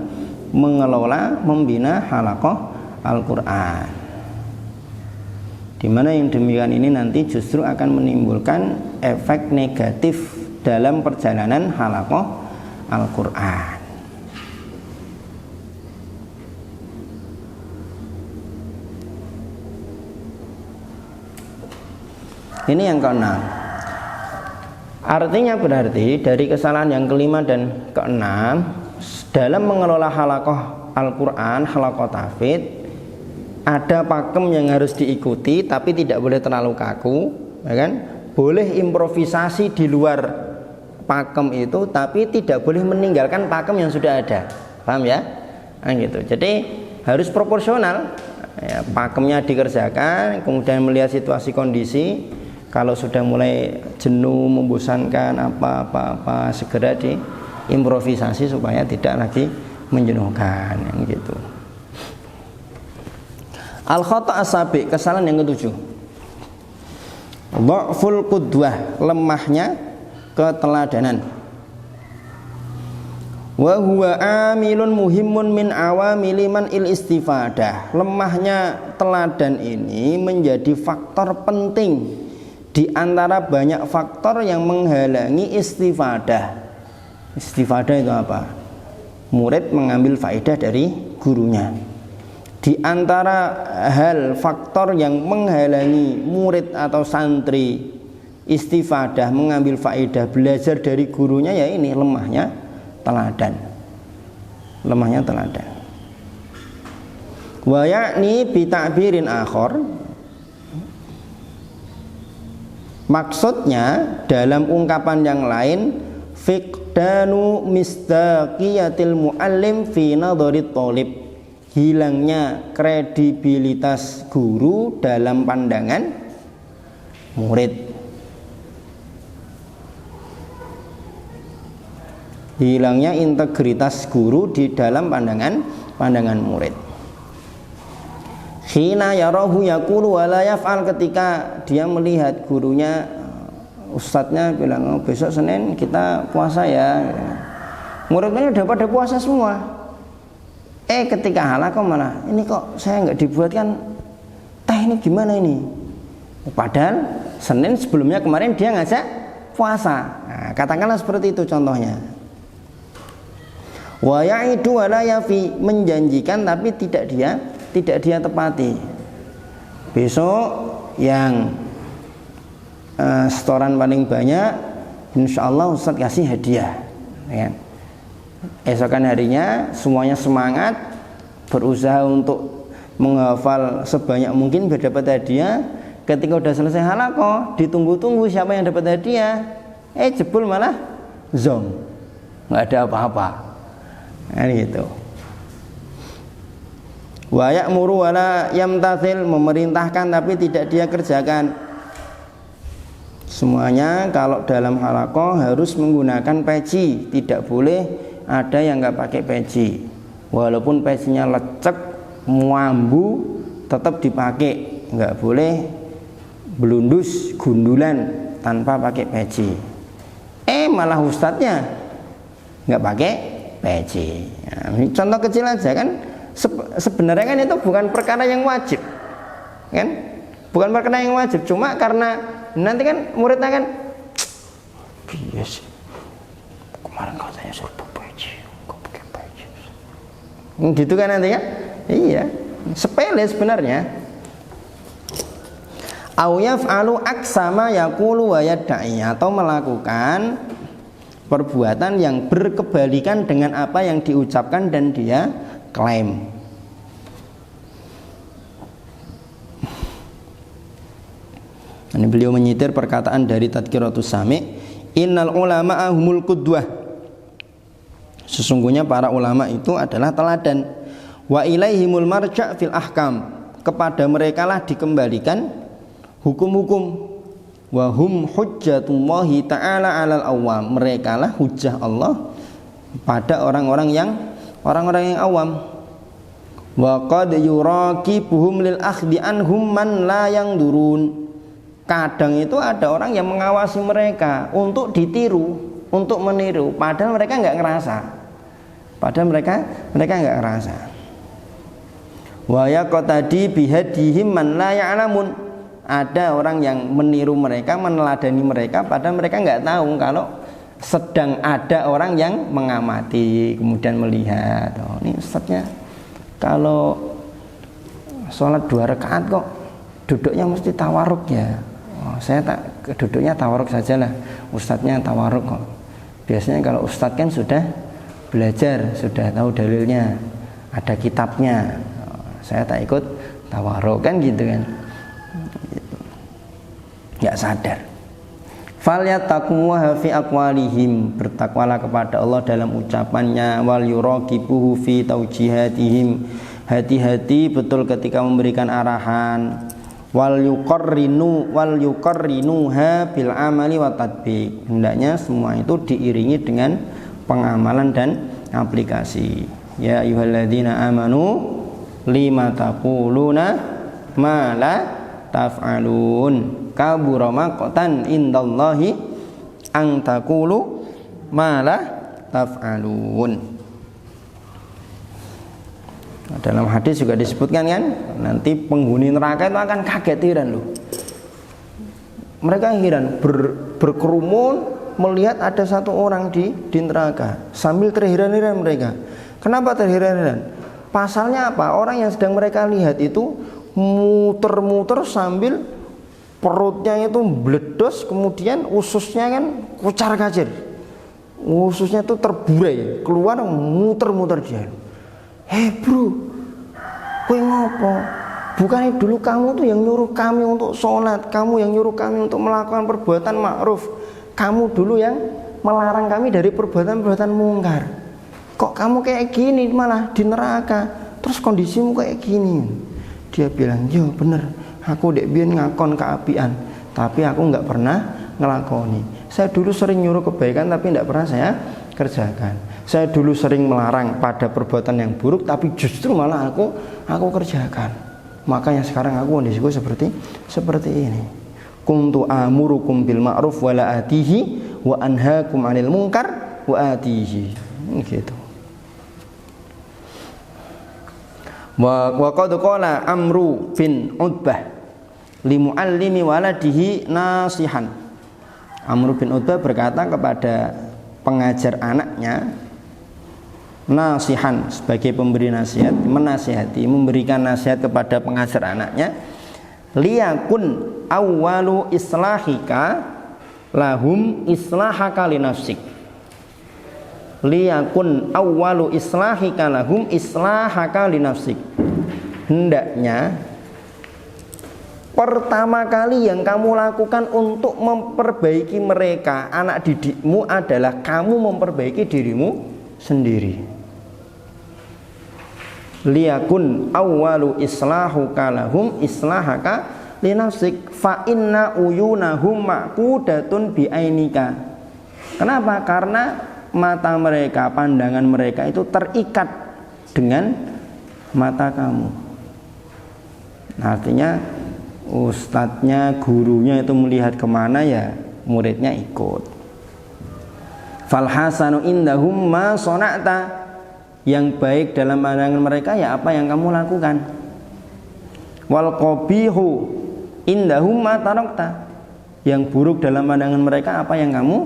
mengelola, membina halaqah Al-Quran. Dimana yang demikian ini nanti justru akan menimbulkan efek negatif dalam perjalanan halaqah Al-Quran. Ini yang keenam. Artinya berarti dari kesalahan yang kelima dan keenam dalam mengelola halaqah Al-Quran, halaqah tahfidz, ada pakem yang harus diikuti, tapi tidak boleh terlalu kaku, ya kan? Boleh improvisasi di luar pakem itu, tapi tidak boleh meninggalkan pakem yang sudah ada. Paham ya? Nah, gitu. Jadi harus proporsional. Ya, pakemnya dikerjakan, kemudian melihat situasi kondisi. Kalau sudah mulai jenuh, membosankan, apa segera diimprovisasi supaya tidak lagi menjenuhkan, yang gitu. Al-khata' as-sabi, kesalahan yang ketujuh. Dha'ful qudwah, lemahnya keteladanan. Wa huwa amilun muhimun min awamili man il istifadah. Lemahnya teladan ini menjadi faktor penting di antara banyak faktor yang menghalangi istifadah. Istifadah itu apa? Murid mengambil faedah dari gurunya. Di antara hal faktor yang menghalangi murid atau santri istifadah, mengambil faedah, belajar dari gurunya, ya ini lemahnya teladan. lemahnya teladan. Wa yakni bi ta'birin akhar, maksudnya dalam ungkapan yang lain, fiqdanu misdaqiyatil muallim fi nadharit thalib, hilangnya kredibilitas guru dalam pandangan murid. Hilangnya integritas guru di dalam pandangan murid. Khina yarahu yaqulu wa la yaf'al, ketika dia melihat gurunya, ustadznya bilang, oh, besok Senin kita puasa ya, muridnya udah pada puasa semua. Ketika halaqah malah, ini kok saya nggak dibuatkan teh, ini gimana ini? Padahal Senin sebelumnya kemarin dia ngajak puasa. Nah, katakanlah seperti itu contohnya. Wa ya'idu wa la yafi, menjanjikan tapi tidak dia tepati. Besok yang setoran paling banyak, insya Allah Ustadz kasih hadiah, ya. Esokan harinya semuanya semangat berusaha untuk menghafal sebanyak mungkin biar dapat hadiah. Ketika udah selesai halaqah, ditunggu-tunggu siapa yang dapat hadiah, jebul malah zong, nggak ada apa-apa. Nah, gitu. Wa ya'muru wa la yamtathil, memerintahkan tapi tidak dia kerjakan. Semuanya kalau dalam halaqah harus menggunakan peci, tidak boleh ada yang nggak pakai peci. Walaupun pecinya lecek, muambu, tetap dipakai. Nggak boleh belundus, gundulan tanpa pakai peci. Malah ustadznya nggak pakai peci. Nah, ini contoh kecil aja kan. Sebenarnya kan itu bukan perkara yang wajib, kan? Bukan perkara yang wajib, cuma karena nanti kan muridnya kan, yes, kemarin katanya suruh pakai peci, kok pakai peci? Gitu kan nanti ya? Iya, sepele sebenarnya. Au yaf'alu aksama yaqulu wa yad'i, atau melakukan perbuatan yang berkebalikan dengan apa yang diucapkan dan dia klaim. Ini beliau menyitir perkataan dari Tadkiratus Sami', innal ulama'a humul qudwah, sesungguhnya para ulama itu adalah teladan. Wa ilaihimul marja' fil ahkam, kepada mereka lah dikembalikan hukum-hukum. Wa hum hujjatullahi ta'ala 'alal awam, mereka lah hujjah Allah pada orang-orang yang awam. Wa qad yuraqibuhum lil akhdi anhum man la yangdurun, kadang itu ada orang yang mengawasi mereka untuk ditiru, untuk meniru, padahal mereka nggak ngerasa. Wa yaqtadi bihadihim man la ya'lamun, ada orang yang meniru mereka, meneladani mereka, padahal mereka nggak tahu kalau sedang ada orang yang mengamati, kemudian melihat, oh ini ustadznya kalau sholat 2 rakaat kok duduknya mesti tawarruk ya. Oh, saya tak duduknya tawarruk sajalah, ustadznya tawarruk kok. Biasanya kalau ustadz kan sudah belajar, sudah tahu dalilnya, ada kitabnya. Oh, saya tak ikut tawarruk kan gitu kan. Nggak sadar. Falyattaqwa fi aqwalihim, bertakwalah kepada Allah dalam ucapannya. Wal yuraqibuhu fi taujihatihim, hati-hati betul ketika memberikan arahan. Wal yuqarrinuha bil amali wa tatbiq, hendaknya semua itu diiringi dengan pengamalan dan aplikasi. Ya ayyuhalladzina amanu lima taquluna ma la taf'alun, kabura maqtan indallahi an taqulu ma la taf'alun. Dalam hadis juga disebutkan kan, nanti penghuni neraka itu akan kaget, heran loh. Mereka heran, berkerumun melihat ada satu orang di neraka, sambil terheran-heran mereka. Kenapa terheran-heran? Pasalnya apa? Orang yang sedang mereka lihat itu muter-muter sambil perutnya itu meledos, kemudian ususnya kan kucar-kacir. ususnya tuh terburai, keluar muter-muter dia. Bro, kowe ngopo? Bukannya dulu kamu tuh yang nyuruh kami untuk sholat, kamu yang nyuruh kami untuk melakukan perbuatan ma'ruf, kamu dulu yang melarang kami dari perbuatan-perbuatan mungkar. Kok kamu kayak gini malah di neraka? Terus kondisimu kayak gini. Dia bilang, yo bener, aku dek biyen ngakon keapian, tapi aku nggak pernah ngelakoni. Saya dulu sering nyuruh kebaikan tapi tidak pernah saya kerjakan. Saya dulu sering melarang pada perbuatan yang buruk tapi justru malah aku kerjakan. Makanya sekarang aku kondisiku seperti ini. Kuntu amurukum bil ma'ruf wa la atihi wa anhaakum 'anil munkar wa atihi. Gitu. Wa qad qala Amru bin Utbah li muallimi waladihi nasihan. Amr bin Utbah berkata kepada pengajar anaknya, nasihan, sebagai pemberi nasihat, menasihati, memberikan nasihat kepada pengajar anaknya, liyakun awwalu islahika lahum islahaka li nafsik. Liyakun awwalu islahika lahum islahaka li nafsik. Hendaknya pertama kali yang kamu lakukan untuk memperbaiki mereka, anak didikmu, adalah kamu memperbaiki dirimu sendiri. Liyakun awwalu islahuka lahum islahaka li nafsik fa inna uyunahum maqudatun bi ainika. Kenapa? Karena mata mereka, pandangan mereka itu terikat dengan mata kamu. Artinya ustadznya, gurunya itu melihat kemana, ya muridnya ikut. Fal hasanu indahum ma sona'ta. Yang baik dalam pandangan mereka ya apa yang kamu lakukan. Wal qabihu indahum ma tarakta. Yang buruk dalam pandangan mereka apa yang kamu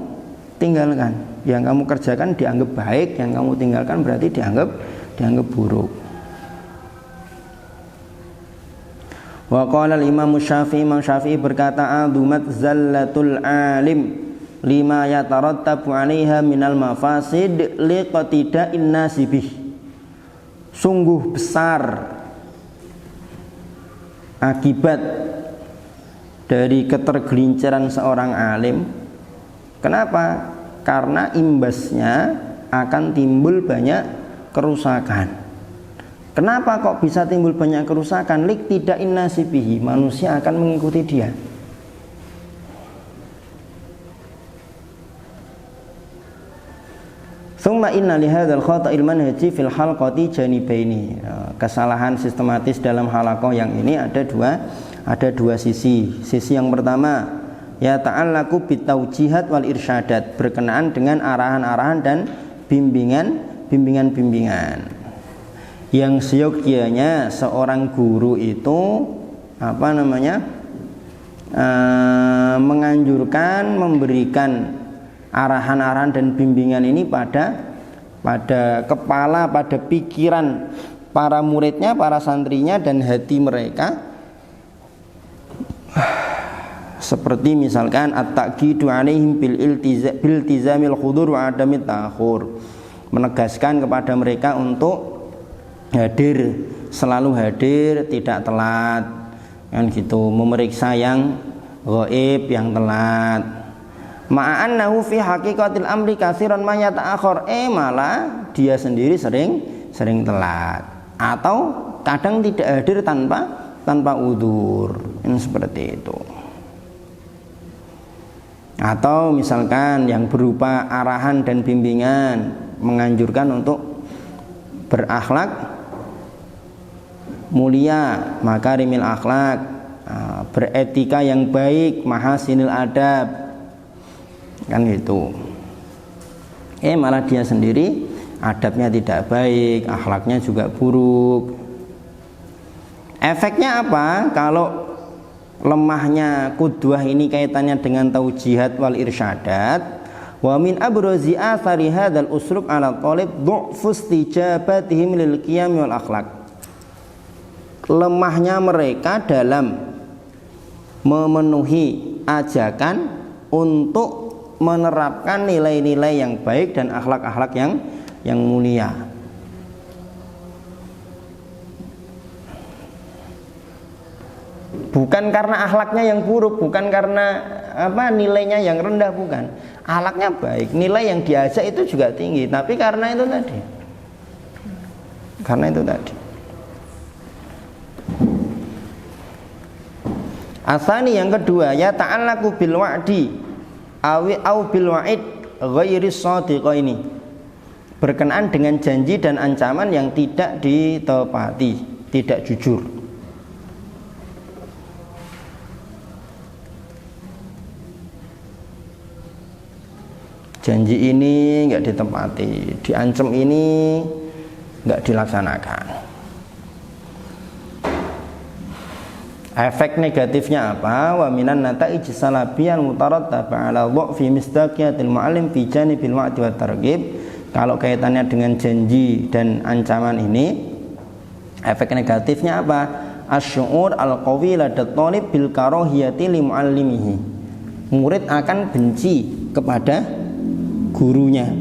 tinggalkan. Yang kamu kerjakan dianggap baik, yang kamu tinggalkan berarti dianggap buruk. Wa qala al-Imam Syafi'i, Imam Syafi'i berkata, adumat zallatul alim lima yatarattabu 'alaiha minal mafasid liqatida'in nasibih. Sungguh besar akibat dari ketergelinciran seorang alim. Kenapa? Karena imbasnya akan timbul banyak kerusakan. Kenapa kok bisa timbul banyak kerusakan? Liqtida'in nasibihi, manusia akan mengikuti dia. Tsumma inna li hadzal khata'il manhaji fil halqati janibaini. Kesalahan sistematis dalam halaqah yang ini ada dua sisi. Sisi yang pertama, ya ta'allaqu bitaujihat wal irsyadat, berkenaan dengan arahan-arahan dan bimbingan-bimbingan. Yang seyogyanya seorang guru itu menganjurkan, memberikan arahan-arahan dan bimbingan ini pada kepala, pada pikiran para muridnya, para santrinya dan hati mereka. Seperti misalkan at-ta'kidu 'alaihim bil iltizamil hudur wa adamit ta'khur, menegaskan kepada mereka untuk hadir, selalu hadir, tidak telat, kan gitu, memeriksa yang ghaib, yang telat. Ma'annahu fi haqiqatil amri katsiran ma yata'akhir, malah dia sendiri sering telat atau kadang tidak hadir tanpa udzur. Ini seperti itu. Atau misalkan yang berupa arahan dan bimbingan, menganjurkan untuk berakhlak mulia, makarimil akhlak, beretika yang baik, mahasinil adab, kan gitu. Malah dia sendiri adabnya tidak baik, akhlaknya juga buruk. Efeknya apa? Kalau lemahnya qudwah ini kaitannya dengan taujihat wal irsyadat, wa min abrazi athari hadzal usruk ala talib du'fu istijabatihim lil qiyam wal akhlak. Lemahnya mereka dalam memenuhi ajakan untuk menerapkan nilai-nilai yang baik dan akhlak-akhlak yang mulia. Bukan karena akhlaknya yang buruk, bukan karena nilainya yang rendah, bukan. Akhlaknya baik, nilai yang diajak itu juga tinggi, tapi karena itu tadi. Asani yang kedua, ya ta'allaqu bil wa'di au bil wa'id ghairi shadiqaini. Berkenaan dengan janji dan ancaman yang tidak ditepati, tidak jujur. Janji ini nggak ditepati, diancam ini nggak dilaksanakan. Efek negatifnya apa? Wa minan nata'ij salabiyal mutarattaba 'ala dha'fi misdaqiyatil mu'allim fi janibil wa'di wat targhib. Kalau kaitannya dengan janji dan ancaman ini, efek negatifnya apa? Asy'ur al-qawi ladat thalib bil karahiyati li mu'allimihi. Murid akan benci kepada gurunya.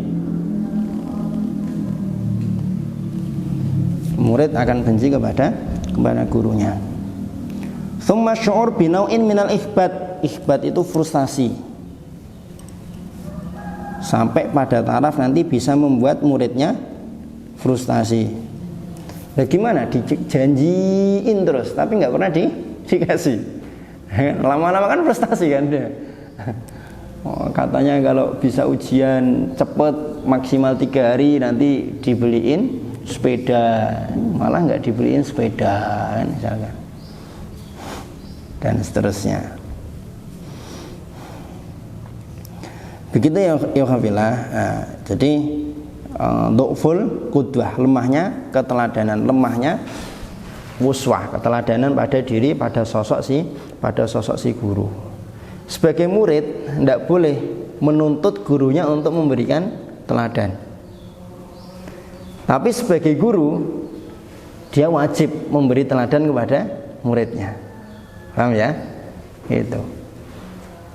Murid akan benci kepada gurunya. Tsumma syu'ur binau'in minal ikhbat. Ikhbat itu frustasi, sampai pada taraf nanti bisa membuat muridnya frustasi. Nah, gimana? Dijanjiin terus tapi nggak pernah dikasih. Lama-lama kan frustasi kan dia. Katanya kalau bisa ujian cepet maksimal 3 hari nanti dibeliin sepeda, malah nggak dibeliin sepeda misalkan, dan seterusnya. Begitu ya Khafillah. Jadi du'ful qudwah, lemahnya keteladanan, lemahnya uswah, keteladanan pada diri, pada sosok si guru. Sebagai murid tidak boleh menuntut gurunya untuk memberikan teladan. Tapi sebagai guru dia wajib memberi teladan kepada muridnya. Paham ya? Itu.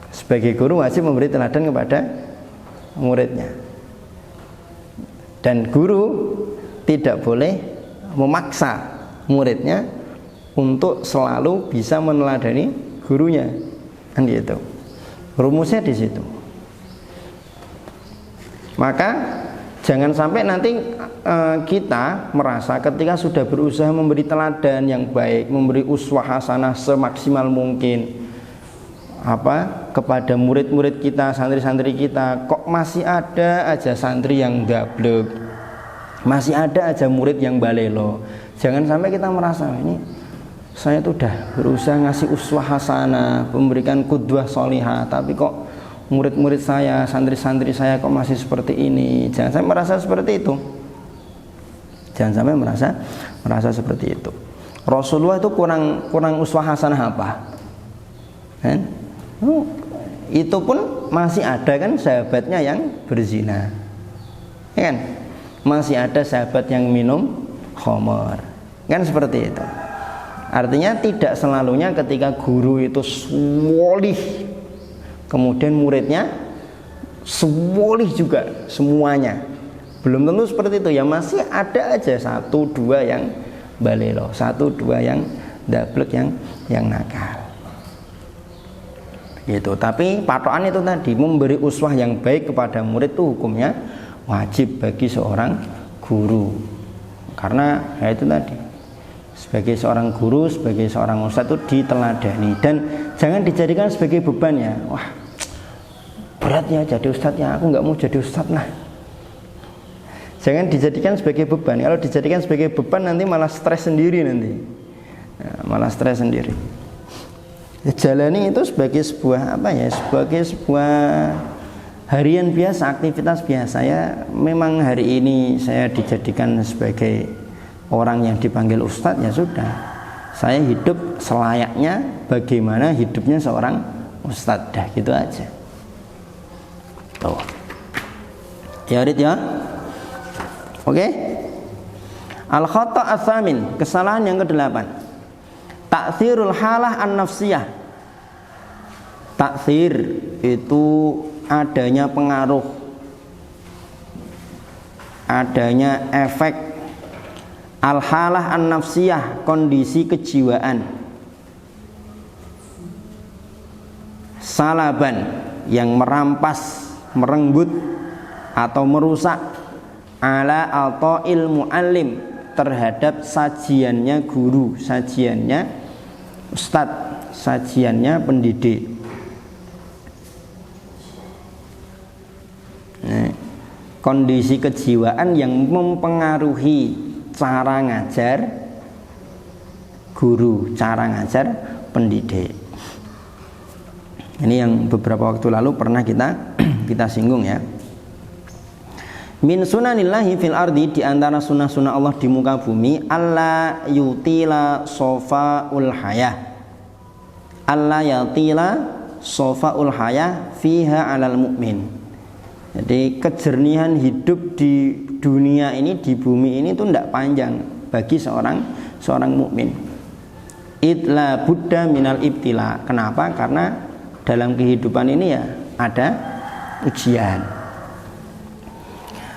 Sebagai guru wajib memberi teladan kepada muridnya. Dan guru tidak boleh memaksa muridnya untuk selalu bisa meneladani gurunya. Kan gitu. Rumusnya di situ. Maka jangan sampai nanti kita merasa ketika sudah berusaha memberi teladan yang baik, memberi uswah hasanah semaksimal mungkin kepada murid-murid kita, santri-santri kita, kok masih ada aja santri yang gablek, masih ada aja murid yang balelo. Jangan sampai kita merasa ini saya tuh udah berusaha ngasih uswah hasanah, memberikan qudwah sholihah, tapi kok murid-murid saya, santri-santri saya kok masih seperti ini. Jangan sampai merasa seperti itu. Jangan sampai merasa seperti itu. Rasulullah itu kurang uswah hasanah apa? Kan? Itu pun masih ada kan sahabatnya yang berzina. Ya kan? Masih ada sahabat yang minum khamar. Kan seperti itu. Artinya tidak selalunya ketika guru itu solih, kemudian muridnya solih juga semuanya. Belum tentu seperti itu ya, masih ada aja 1-2 yang balelo, 1-2 yang dablek, yang nakal. Gitu. Tapi patokan itu tadi, memberi uswah yang baik kepada murid itu hukumnya wajib bagi seorang guru. Karena ya itu tadi, sebagai seorang guru, sebagai seorang ustadz itu diteladani dan jangan dijadikan sebagai beban ya. Wah, berat ya jadi ustadz ya, aku nggak mau jadi ustadz lah. Jangan dijadikan sebagai beban. Kalau dijadikan sebagai beban nanti malah stres sendiri nanti. Malah stres sendiri. Jalani itu sebagai sebuah sebagai sebuah harian biasa, aktivitas biasa ya. Memang hari ini saya dijadikan sebagai orang yang dipanggil ustadz, ya sudah, saya hidup selayaknya bagaimana hidupnya seorang ustadz, dah gitu aja. Tuh. Ya Rid ya. Oke. Al-khata' ats-tsamin, kesalahan yang ke-8. Ta'thirul halah an-nafsiyah. Ta'thir itu adanya pengaruh, adanya efek al-halah an-nafsiyah, kondisi kejiwaan, salaban yang merampas, merenggut atau merusak, ala ata'il muallim, terhadap sajiannya guru, sajiannya ustadz, sajiannya pendidik. Kondisi kejiwaan yang mempengaruhi cara ngajar guru, cara ngajar pendidik. Ini yang beberapa waktu lalu pernah kita singgung ya. Min sunanillahi fil ardi, di antara sunnah-sunnah Allah di muka bumi, alla yutila sofaul hayah, alla yutila sofaul hayah fiha alal mu'min. Jadi kejernihan hidup di dunia ini, di bumi ini itu tidak panjang bagi seorang mukmin. Idla buddha minal ibtila. Kenapa? Karena dalam kehidupan ini ya ada ujian.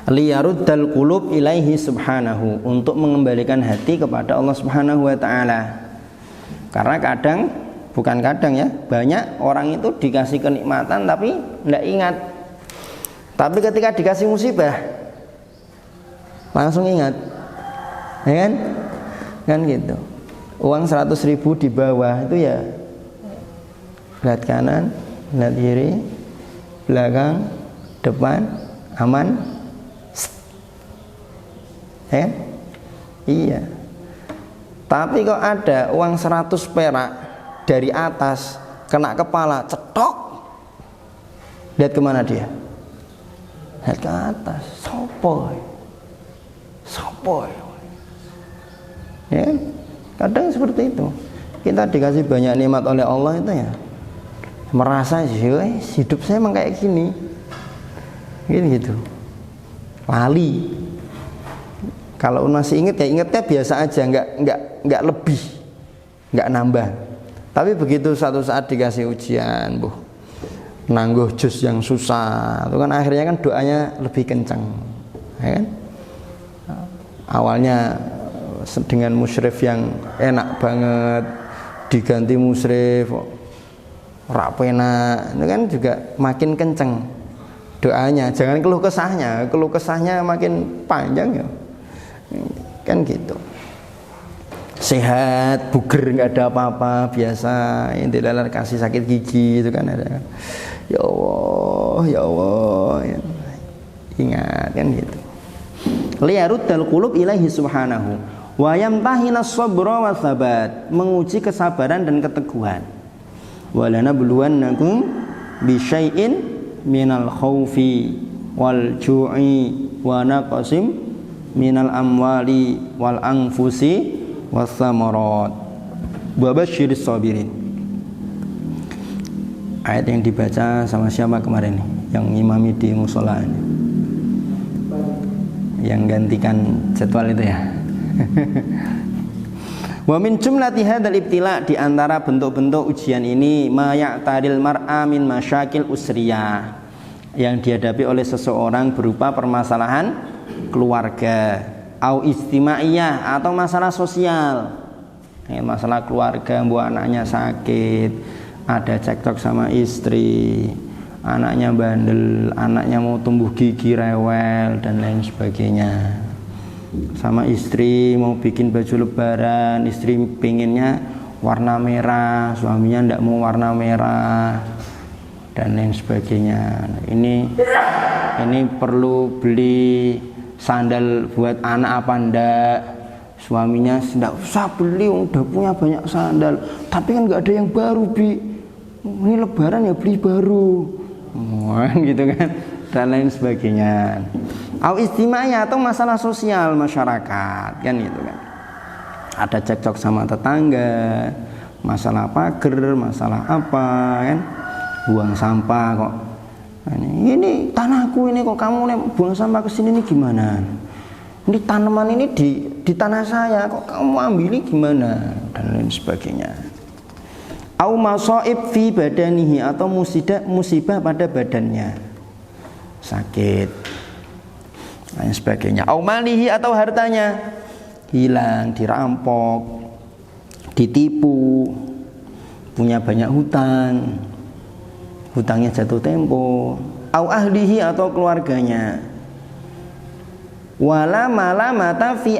Liyaruddal qulub ilaihi subhanahu, untuk mengembalikan hati kepada Allah Subhanahu wa taala. Karena bukan kadang ya, banyak orang itu dikasih kenikmatan tapi tidak ingat. Tapi ketika dikasih musibah langsung ingat. Ya kan gitu. Uang 100.000 di bawah itu ya lihat kanan, lihat kiri, belakang, depan, aman. Iya. Tapi kok ada uang 100 perak dari atas kena kepala, cetok. Lihat kemana dia? Lihat ke atas. Sopoy. Ya, kadang seperti itu. Kita dikasih banyak nikmat oleh Allah itu ya, merasa hidup saya emang kayak gini. Gitu. Lali. Kalau masih ingat ya ingatnya biasa aja, nggak lebih, nggak nambah. Tapi begitu satu saat dikasih ujian, nangguh jus yang susah, itu kan akhirnya kan doanya lebih kencang, ya kan? Awalnya dengan musyrif yang enak banget, diganti musyrif rapena, itu kan juga makin kencang doanya. Jangan keluh kesahnya makin panjang ya. Kan gitu. Sehat, buger, nggak ada apa-apa, biasa. Yang dilalar kasih sakit gigi itu kan ada. Ya Allah, ya. Ingat kan gitu. Liyaruddal qulub ilaihi subhanahu wa yamtahina sabra wa tsabat, menguji kesabaran dan keteguhan. Walana buluwannakum bi syai'in minal khaufi wal ju'i wa naqsim minal amwali wal anfusi was samarat wa basyiris sabirin. Ayat yang dibaca sama siapa kemarin nih? Yang ngimami di musola ini, yang gantikan jadwal itu ya. Wa min jumlati hadzal ibtila, di antara bentuk-bentuk ujian ini, ma ya'taril mar'a min masyakil usriyah, yang dihadapi oleh seseorang berupa permasalahan keluarga, au istimaiyah, atau masalah sosial. Masalah keluarga, anaknya sakit, ada cekcok sama istri, anaknya bandel, anaknya mau tumbuh gigi rewel dan lain sebagainya. Sama istri mau bikin baju lebaran, istri pengennya warna merah, suaminya tidak mau warna merah dan lain sebagainya. Ini perlu beli sandal buat anak apa ndak? Suaminya tidak usah beli, udah punya banyak sandal. Tapi kan nggak ada yang baru, Bi. Ini lebaran ya beli baru. Gitu kan, dan lain sebagainya. Au istima'iyah, atau masalah sosial masyarakat, kan gitu kan. Ada cekcok sama tetangga, masalah pagar, masalah apa kan? Buang sampah kok. Ini tanahku ini, kok kamu buang sampah ke sini, ini gimana? Ini tanaman ini di tanah saya, kok kamu ambil ini gimana? Dan lain sebagainya. au masaib fi badanihi, atau musibah pada badannya, sakit dan sebagainya. Au malihi, atau hartanya hilang, dirampok, ditipu, punya banyak hutang, hutangnya jatuh tempo. Au ahlihi, atau keluarganya. Wala malamata fi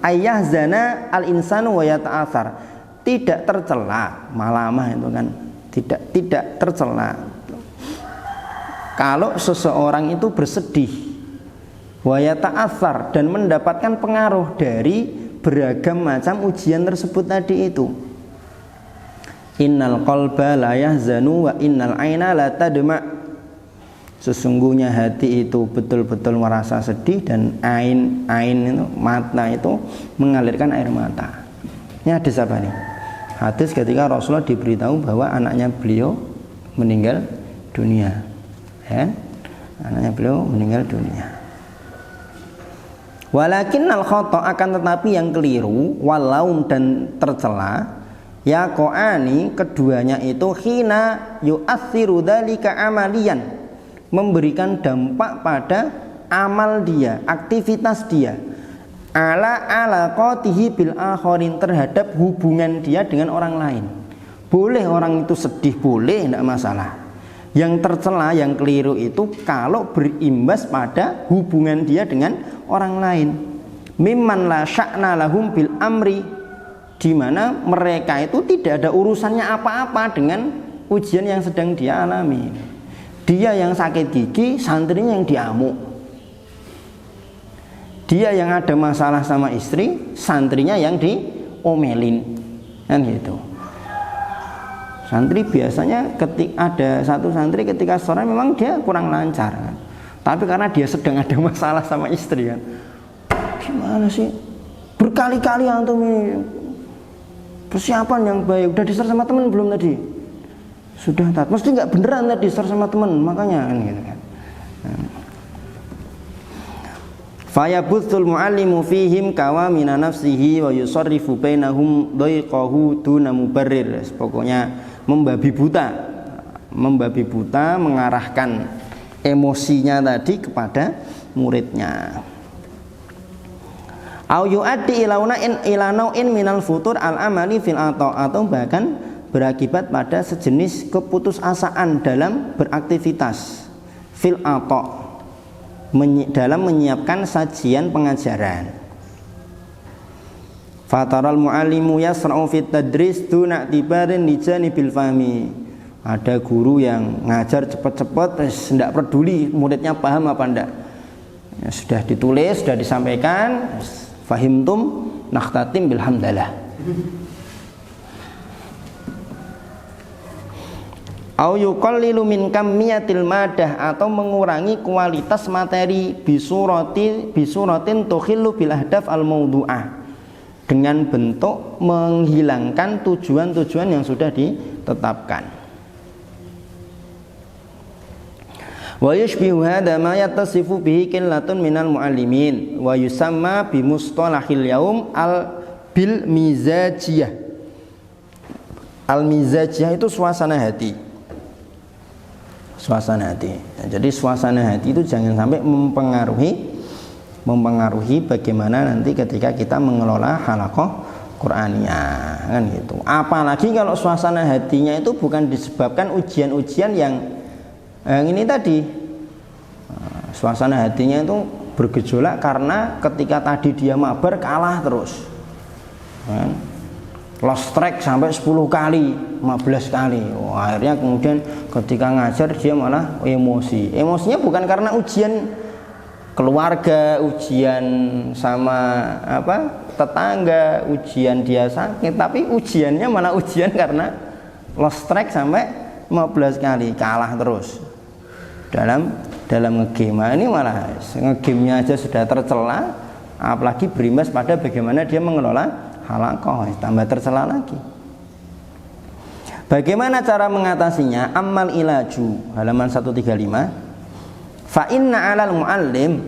ayyahzana al-insanu wa yata'athar. Tidak tercela, malamah itu kan tidak tercela kalau seseorang itu bersedih, wa yata'athar, dan mendapatkan pengaruh dari beragam macam ujian tersebut tadi itu. Innal qalba la yahzanu wa innal aina la tadma. Sesungguhnya hati itu betul-betul merasa sedih, dan ain itu, mata itu mengalirkan air mata. Ini hadis apa nih? Hadis ketika Rasulullah diberitahu bahwa anaknya beliau meninggal dunia, ya? Anaknya beliau meninggal dunia. Walakinnal khata, akan tetapi yang keliru, walaum, dan tercela, ya qa'ani, keduanya itu hina yu'athiru dzalika amaliyan, memberikan dampak pada amal dia, aktivitas dia, ala alaqatihi bil akharin, terhadap hubungan dia dengan orang lain. Boleh orang itu sedih, boleh, tidak masalah. Yang tercela, yang keliru itu kalau berimbas pada hubungan dia dengan orang lain. Mimman la sya'na lahum bil amri, di mana mereka itu tidak ada urusannya apa-apa dengan ujian yang sedang dia alami. Dia yang sakit gigi, santrinya yang diamuk. Dia yang ada masalah sama istri, santrinya yang diomelin, kan gitu. Santri biasanya ada satu santri ketika sore memang dia kurang lancar, kan? Tapi karena dia sedang ada masalah sama istri, kan, gimana sih, berkali-kali antum ini persiapan yang baik, udah diser sama teman belum tadi? Sudah, mesti nggak beneran tadi share sama teman, makanya kan gitu kan. Fayabuthul muallimu fihim kawamina nafsihi wa yusarrifu bainahum dhaiqahu duna mubarrir. Pokoknya membabi buta mengarahkan emosinya tadi kepada muridnya. Au yu'addi ila nau'in minal futur al-amali fil ata, atau bahkan berakibat pada sejenis keputusasaan dalam beraktivitas fil ata, dalam menyiapkan sajian pengajaran. Fataral muallimu yasra'u fit tadris duna tibarin li janibil fahmi. Ada guru yang ngajar cepat-cepat, tidak peduli muridnya paham apa enggak. Ya, sudah ditulis, sudah disampaikan, fahimtum nakhtatim bilhamdalah. Au yuqallilu min kammiyatil madah, atau mengurangi kualitas materi bisuratin tukhillu bil ahdaf al mawdu'ah, dengan bentuk menghilangkan tujuan-tujuan yang sudah ditetapkan. Wa yushbihu hadha ma yattasifu bihi qillatun minal muallimin wa yusamma bi mustalahil yaum al bil mizajiyah. Al mizajiyah itu suasana hati. Suasana hati. Jadi suasana hati itu jangan sampai mempengaruhi bagaimana nanti ketika kita mengelola halaqah Qur'aniyah, kan gitu. Apalagi kalau suasana hatinya itu bukan disebabkan ujian-ujian yang ini tadi. Suasana hatinya itu bergejolak karena ketika tadi dia mabar kalah terus, kan? Lost track sampai 10 kali, 15 kali. Akhirnya kemudian ketika ngajar dia malah emosi. Emosinya bukan karena ujian keluarga, ujian sama tetangga, ujian dia sakit, tapi ujiannya malah ujian karena lost track sampai 15 kali, kalah terus dalam ngegame. Ini malah ngegamenya aja sudah tercela, apalagi berimbas pada bagaimana dia mengelola halaqah, tambah tercela lagi. Bagaimana cara mengatasinya? Ammal ilaju, halaman 135. Fa inna 'alal muallim,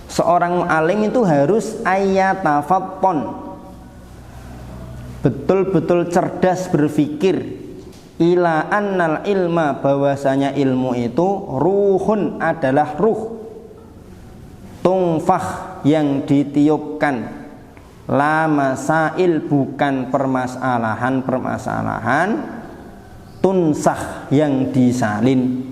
seorang muallim itu harus ayatafattun, betul-betul cerdas berpikir, ila annal ilma, bahwasanya ilmu itu ruhun, adalah ruh, tungfah, yang ditiupkan, la masail, bukan permasalahan, tunsah, yang disalin.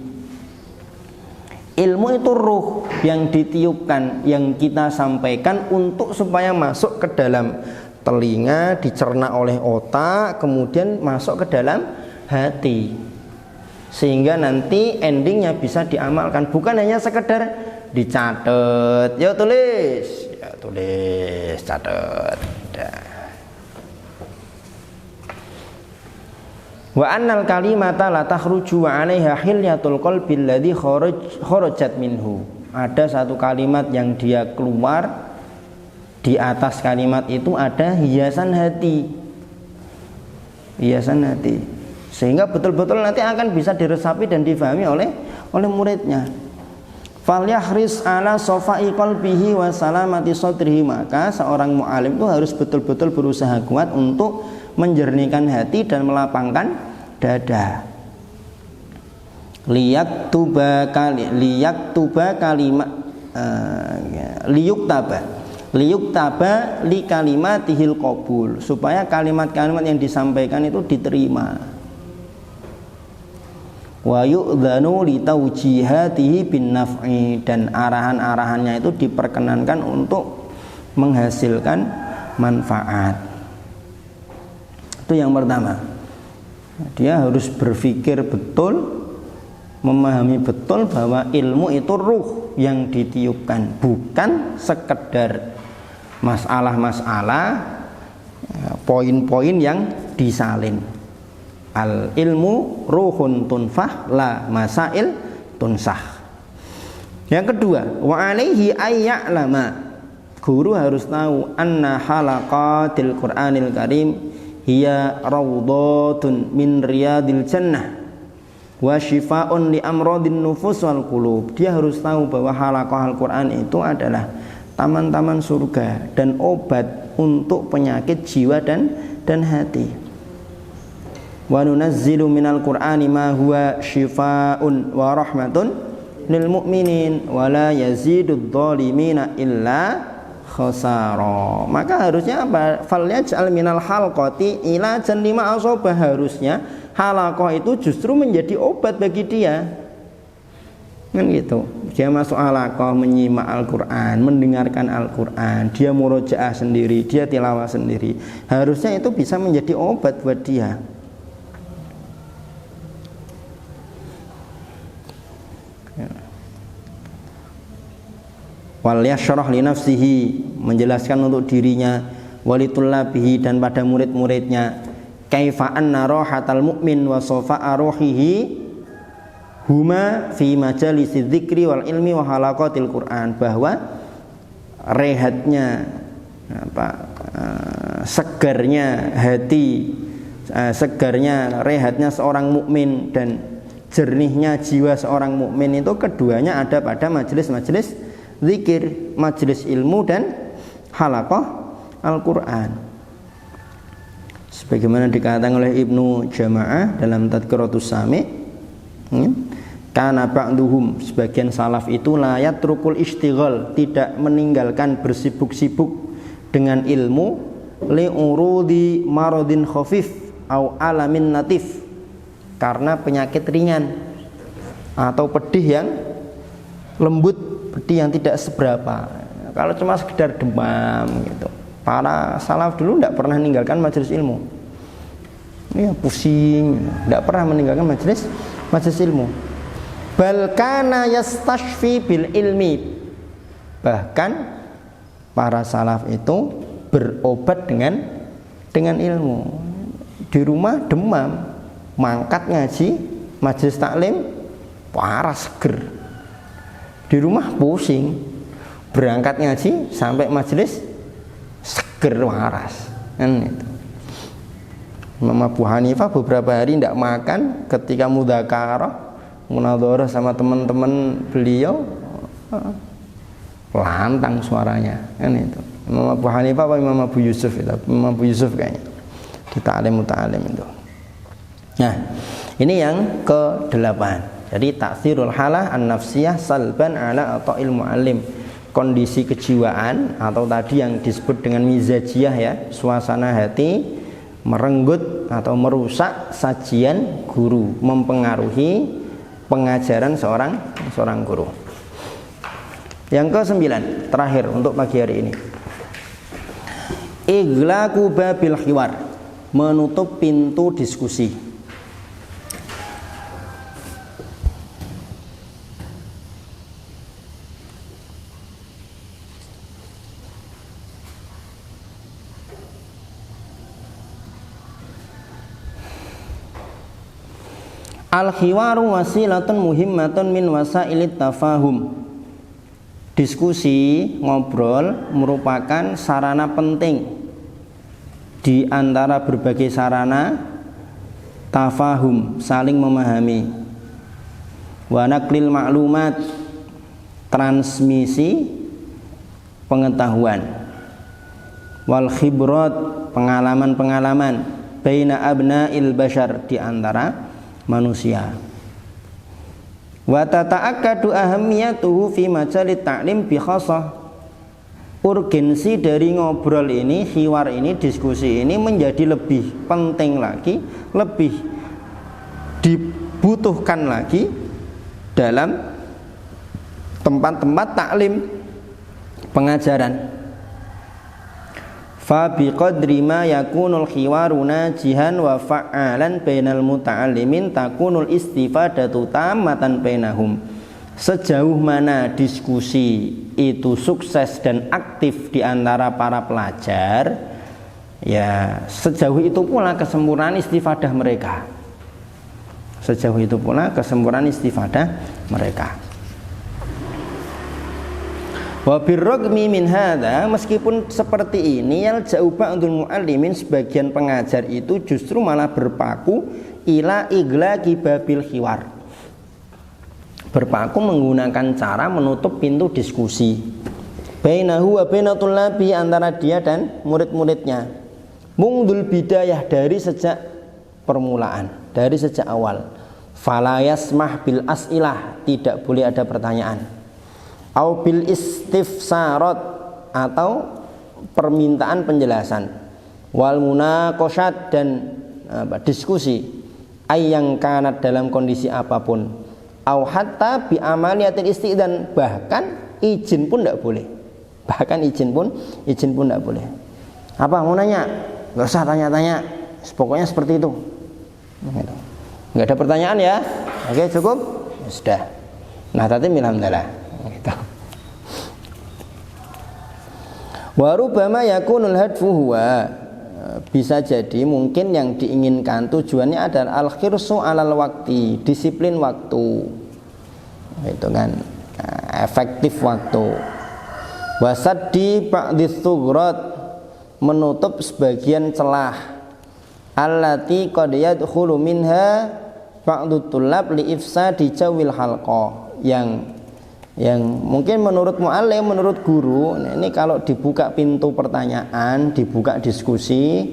Ilmu itu ruh yang ditiupkan, yang kita sampaikan untuk supaya masuk ke dalam telinga, dicerna oleh otak, kemudian masuk ke dalam hati, sehingga nanti endingnya bisa diamalkan, bukan hanya sekedar dicatat, ya tulis, catat. Wa annal kalimata la takhruju 'alaiha hilyatul qalbi alladhi kharajat minhu. Ada satu kalimat yang dia keluar, di atas kalimat itu ada hiasan hati. Sehingga betul-betul nanti akan bisa diresapi dan difahami oleh muridnya. Falyahris ala safai qalbihi wa salamati sadrihi, maka seorang mu'alim itu harus betul-betul berusaha kuat untuk menjernihkan hati dan melapangkan dada. Liyuktaba li kalimatihil qabul, supaya kalimat-kalimat yang disampaikan itu diterima. Wa yu'dzanu li tawjihatihi bin naf'i, dan arahan-arahannya itu diperkenankan untuk menghasilkan manfaat. Itu yang pertama. Dia harus berpikir betul, memahami betul bahwa ilmu itu ruh yang ditiupkan, bukan sekedar masalah-masalah, poin-poin yang disalin. Al ilmu ruhun tunfah, la masail tunsah. Yang kedua, wa alaihi ayya'lama, guru harus tahu anna halaqatil Qur'anil Karim hiya raudhatun min riyadil jannah wa shifaa'un li amradin nufus wal qulub. Dia harus tahu bahwa halaqah Al-Qur'an itu adalah taman-taman surga dan obat untuk penyakit jiwa dan hati. Wa nunazzilu minal Qur'ani ma huwa shifaa'un wa rahmatun lil mu'minin wa la yazidudz zalimina illa khasara. Maka harusnya apa? Falyaj'al minal halqati ilajan lima asabah. Harusnya halaqah itu justru menjadi obat bagi dia. Kan gitu. Dia masuk halaqah, menyimak Al-Qur'an, mendengarkan Al-Qur'an, dia murojaah sendiri, dia tilawah sendiri. Harusnya itu bisa menjadi obat buat dia. Wal yashrah li nafsihi, menjelaskan untuk dirinya, walitullabihi, dan pada murid-muridnya, kaifa anna rahatal mu'min wa safa'a ruhihi huma fi majalisi dzikri wal ilmi wa halaqatil Qur'an, bahwa rehatnya segarnya hati, segarnya rehatnya seorang mukmin dan jernihnya jiwa seorang mukmin itu keduanya ada pada majelis-majelis zikir, majelis ilmu dan halaqah Al-Qur'an. Sebagaimana dikatakan oleh Ibnu Jama'ah dalam Tadhkiratus Sami', kana ba'duhum, sebagian salaf itu la yatrukul istighal, tidak meninggalkan bersibuk-sibuk dengan ilmu, li urudi maradin khafif au alamin natif, karena penyakit ringan atau pedih yang lembut, pedih yang tidak seberapa. Kalau cuma sekedar demam gitu, para salaf dulu tidak pernah meninggalkan majelis ilmu. Ya pusing, tidak pernah meninggalkan majelis ilmu. Bal kana yastashfi bil ilmi, bahkan para salaf itu berobat dengan ilmu. Di rumah demam, mangkat ngaji, majelis taklim waras seger. Di rumah pusing, berangkat ngaji sampai majelis seger waras. Kan itu. Imam Abu Hanifah beberapa hari tidak makan ketika mudzakarah, munadharah sama teman-teman beliau, lantang suaranya. Kan itu. Imam Abu Hanifah apa Imam Abu Yusuf itu? Imam Abu Yusuf kayaknya. di ta'lim muta'alim itu. Nah, ini yang ke-8. Jadi taksirul halah an-nafsiyah salban ala atau ilmu alim, kondisi kejiwaan atau tadi yang disebut dengan mizajiyah ya, suasana hati merenggut atau merusak sajian guru, mempengaruhi pengajaran seorang guru. Yang ke-9 terakhir untuk pagi hari ini, ighlaqu babil hiwar, menutup pintu diskusi. Al-khiwaru wasilatun muhimmatun min wasailit tafahum. Diskusi, ngobrol merupakan sarana penting di antara berbagai sarana tafahum, saling memahami. Wa naqlil ma'lumat, transmisi pengetahuan. Wal khibrat, pengalaman-pengalaman baina abna'il bashar, di antara manusia. Wa tata'akkadu ahamiyatuhu fi majalit ta'lim bi khassah. Urgensi dari ngobrol ini, khiwar ini, diskusi ini menjadi lebih penting lagi, lebih dibutuhkan lagi dalam tempat-tempat taklim, pengajaran. Fa biqadri ma yakunul khiwaru najihan wa fa'alan bainal muta'allimin takunul istifadatu tammatan bainahum. Sejauh mana diskusi itu sukses dan aktif di antara para pelajar, ya sejauh itu pula kesempurnaan istifadah mereka. Sejauh itu pula kesempurnaan istifadah mereka. Wa birragmi min hadza, meskipun seperti ini, yalja'u ba'dul muallimin, sebagian pengajar itu justru malah berpaku ila iglaqi babil khiwar, berpaku menggunakan cara menutup pintu diskusi bainahu wa bainatul labi, antara dia dan murid-muridnya, mungdul bidayah, dari sejak permulaan, dari sejak awal. Fala yasmah bil as'ilah, tidak boleh ada pertanyaan. Au bil istifsarat, atau permintaan penjelasan. Wal munaqashat, dan diskusi, ayang kanat, dalam kondisi apapun. Au hatta bi amaliyatil isti'dan, bahkan izin pun tidak boleh. Bahkan izin pun tidak boleh. Apa mau nanya? Enggak usah tanya-tanya. Pokoknya seperti itu. Enggak ada pertanyaan ya. Oke, cukup? Ya, sudah. Nah, tadi alhamdulillah. Gitu. Wa rubbama yakunul hadfu huwa, bisa jadi mungkin yang diinginkan tujuannya adalah al-khirsu alal waqti, disiplin waktu, itu kan, efektif waktu. Wasaddi ba'dis thughrat, menutup sebagian celah, allati qad yadkhulu minha ba'dut tullab li ifsadi jawil halqa, yang mungkin menurut mu'allim, menurut guru, ini kalau dibuka pintu pertanyaan, dibuka diskusi,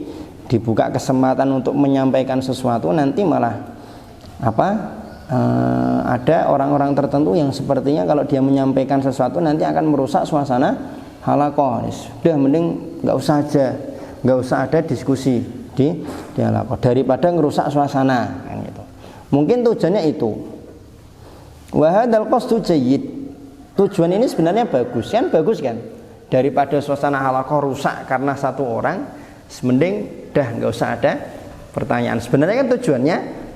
dibuka kesempatan untuk menyampaikan sesuatu, nanti malah ada orang-orang tertentu yang sepertinya kalau dia menyampaikan sesuatu nanti akan merusak suasana halaqah. Sudah, mending nggak usah ada diskusi di halaqah daripada ngerusak suasana, kan gitu. Mungkin tujuannya itu. Wa hadzal qasdu jayyid, tujuan ini sebenarnya bagus kan, daripada suasana halaqah rusak karena satu orang, mending dah nggak usah ada pertanyaan. Sebenarnya kan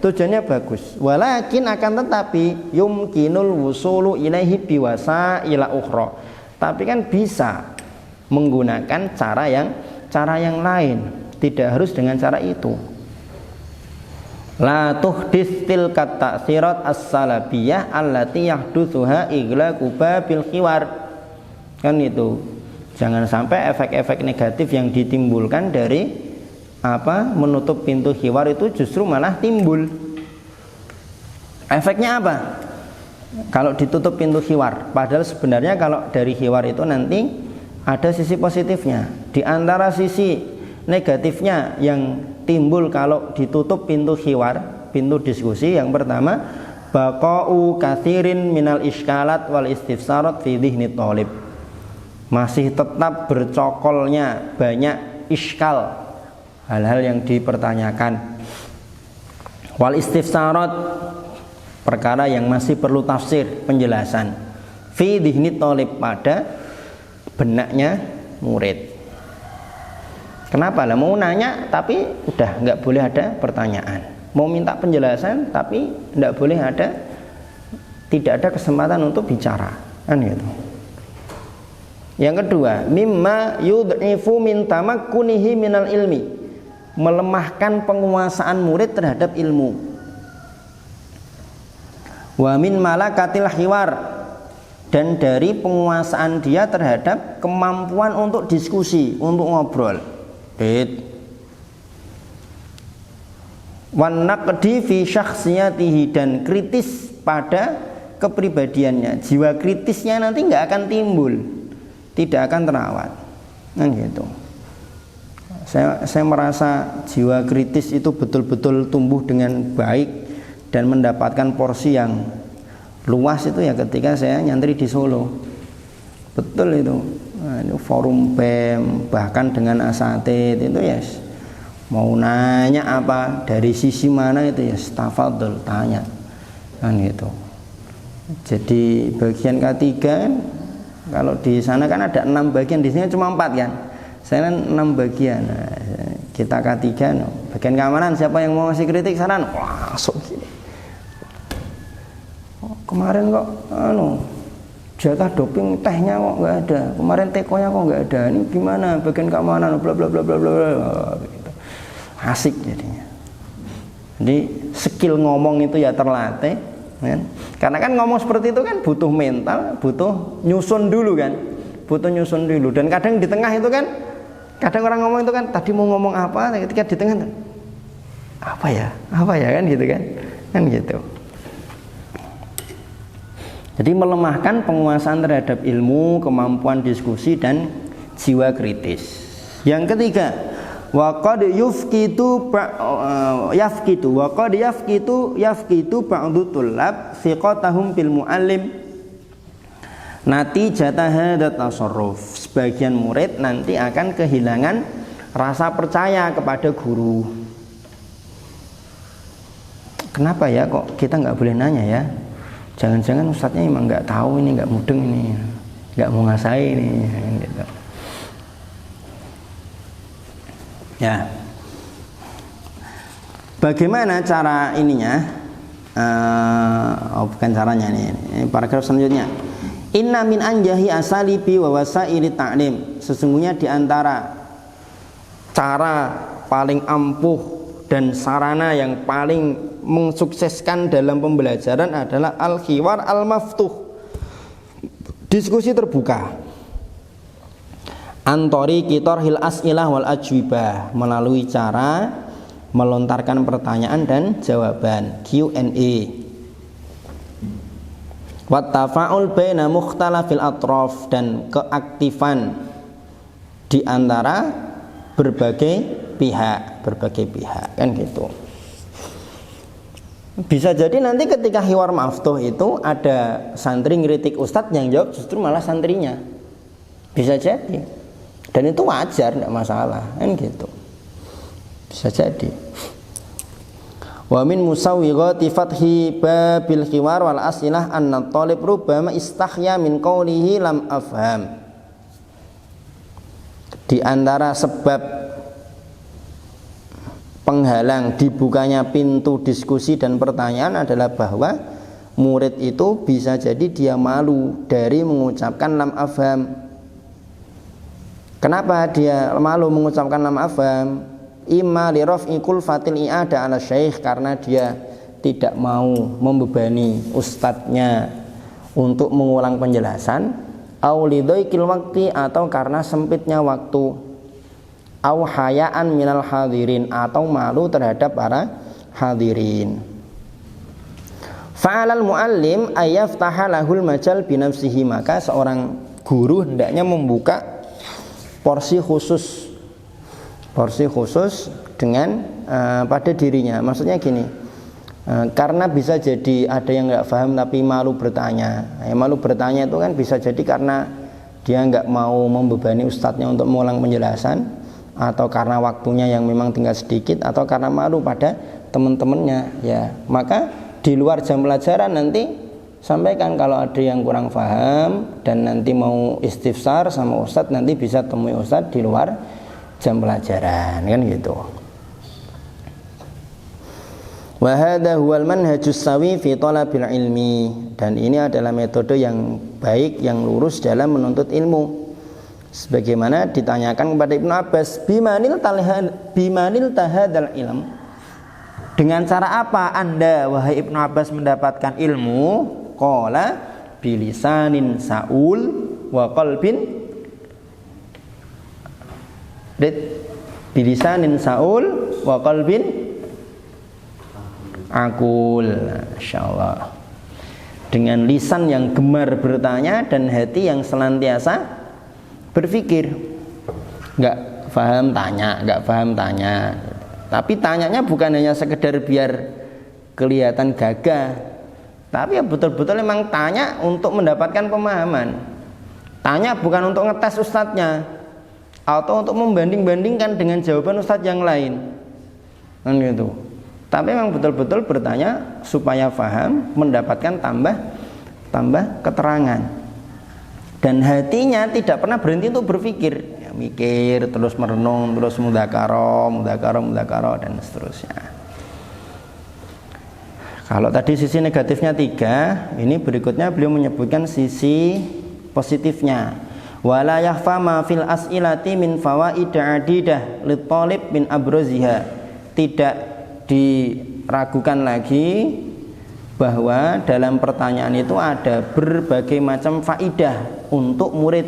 tujuannya bagus. Walakin, akan tetapi, yumkinul wusulu ilaihi biwasaila ukhra, tapi kan bisa menggunakan cara yang lain, tidak harus dengan cara itu. La tuhdits tilka ta'sirat as-salabiyah allati yahdutsuha iglaqu babil khiwar, kan itu. Jangan sampai efek-efek negatif yang ditimbulkan dari menutup pintu khiwar itu justru malah timbul. Efeknya apa? Kalau ditutup pintu khiwar, padahal sebenarnya kalau dari khiwar itu nanti ada sisi positifnya. Di antara sisi negatifnya yang timbul kalau ditutup pintu khiwar, pintu diskusi, yang pertama baqa'u kathirin minal iskalat wal istifsarat fi dhihni thalib. Masih tetap bercokolnya banyak iskal, hal-hal yang dipertanyakan, wal istifsarat, perkara yang masih perlu tafsir, penjelasan, fi dhihni thalib, pada benaknya murid. Kenapa lah mau nanya tapi udah nggak boleh ada pertanyaan, mau minta penjelasan tapi nggak boleh ada, tidak ada kesempatan untuk bicara, kan gitu. Yang kedua, mimma yud'ifu min tamakkunihi minal ilmi, melemahkan penguasaan murid terhadap ilmu. Wa min malakatil hiwar, dan dari penguasaan dia terhadap kemampuan untuk diskusi, untuk ngobrol. Wan naqdi fi syakhsiyatihi, dan kritis pada kepribadiannya, jiwa kritisnya nanti nggak akan timbul, tidak akan terawat, kan gitu. Saya merasa jiwa kritis itu betul-betul tumbuh dengan baik dan mendapatkan porsi yang luas itu ya ketika saya nyantri di Solo. Betul itu. Nah, itu forum BEM, bahkan dengan asatid itu ya, mau nanya apa, dari sisi mana itu ya, tafadhol tanya, kan gitu. Jadi bagian ketiga, kalau di sana kan ada 6 bagian, di sini cuma 4 kan. Saya kan 6 bagian. Nah, kita ketiga, bagian keamanan, siapa yang mau ngasih kritik saran? Wah, langsung gini. Oh, kemarin kok jatah doping tehnya kok nggak ada, kemarin tekonya kok nggak ada, ini gimana bagian keamanan, bla bla bla bla bla, gitu. Asik jadinya. Jadi skill ngomong itu ya terlatih, kan? Karena kan ngomong seperti itu kan butuh mental, butuh nyusun dulu kan, butuh nyusun dulu. Dan kadang di tengah itu kan, kadang orang ngomong itu kan tadi mau ngomong apa, ketika di tengah apa ya kan gitu kan gitu. Jadi melemahkan penguasaan terhadap ilmu, kemampuan diskusi dan jiwa kritis. Yang ketiga, waqad yafqitu ba'du tullab thiqatahum bil muallim natijata hadat tasarruf. Sebagian murid nanti akan kehilangan rasa percaya kepada guru. Kenapa ya kok kita nggak boleh nanya ya? Jangan-jangan ustadznya emang nggak tahu ini, nggak mudeng ini, nggak mau ngasih ini, gitu. Ya, bagaimana cara ininya? Bukan caranya nih. Ini paragraf selanjutnya. Inna min anjahi asalibi wa wasaili ta'lim. Sesungguhnya di antara cara paling ampuh dan sarana yang paling mensukseskan dalam pembelajaran adalah al-khiwar al-maftuh, diskusi terbuka, antori kitorhil as'ilah wal ajwibah, melalui cara melontarkan pertanyaan dan jawaban, Q&A, wattafa'ul baina mukhtalafil atraf, dan keaktifan di antara berbagai pihak, kan gitu. Bisa jadi nanti ketika hiwar maftuh itu ada santri ngeritik ustadz, yang jawab justru malah santrinya, bisa jadi, dan itu wajar, tidak masalah, kan gitu, bisa jadi. Wa min musawwighati fathi babil hiwar wal asilah anna talib rubbama istahya min qawlihi lam afham. Di antara sebab penghalang dibukanya pintu diskusi dan pertanyaan adalah bahwa murid itu bisa jadi dia malu dari mengucapkan lam afham. Kenapa dia malu mengucapkan lam afham? Imma li raf'i kulfatil i'ada ala syekh, karena dia tidak mau membebani ustadznya untuk mengulang penjelasan, au lidhaikil waqti, atau karena sempitnya waktu, au hayaan minal hadirin, atau malu terhadap para hadirin. Fa'alal muallim ayyaftaha lahul majal binafsihi, maka seorang guru hendaknya membuka porsi khusus porsi khusus dengan pada dirinya. Maksudnya gini, karena bisa jadi ada yang nggak paham tapi malu bertanya. Malu bertanya itu kan bisa jadi karena dia nggak mau membebani ustadznya untuk mengulang penjelasan, atau karena waktunya yang memang tinggal sedikit, atau karena malu pada teman-temannya. Ya, maka di luar jam pelajaran nanti sampaikan kalau ada yang kurang paham dan nanti mau istifsar sama ustadz, nanti bisa temui ustadz di luar jam pelajaran, kan gitu. Wa hadza huwal manhajus sawi fi talabil ilmi, dan ini adalah metode yang baik, yang lurus dalam menuntut ilmu. Sebagaimana ditanyakan kepada Ibnu Abbas, bimanil tahadzal ilm, dengan cara apa Anda wahai Ibnu Abbas mendapatkan ilmu? Qala bilisanin saul wa qalbin bilisanin saul wa qalbin akul. Insyaallah, dengan lisan yang gemar bertanya dan hati yang senantiasa berpikir. Enggak paham tanya, enggak paham tanya. Tapi tanyanya bukan hanya sekedar biar kelihatan gagah, tapi ya betul-betul memang tanya untuk mendapatkan pemahaman. Tanya bukan untuk ngetes ustadznya atau untuk membanding-bandingkan dengan jawaban ustadz yang lain, kan gitu. Tapi memang betul-betul bertanya supaya paham, mendapatkan tambah keterangan. Dan hatinya tidak pernah berhenti untuk berpikir, ya, mikir, terus merenung, terus mudzakarah dan seterusnya. Kalau tadi sisi negatifnya 3, ini berikutnya beliau menyebutkan sisi positifnya. Wala yakhfa ma fil as'ilati min fawaid adidah lit talib min abroziha. Tidak diragukan lagi bahwa dalam pertanyaan itu ada berbagai macam faidah untuk murid.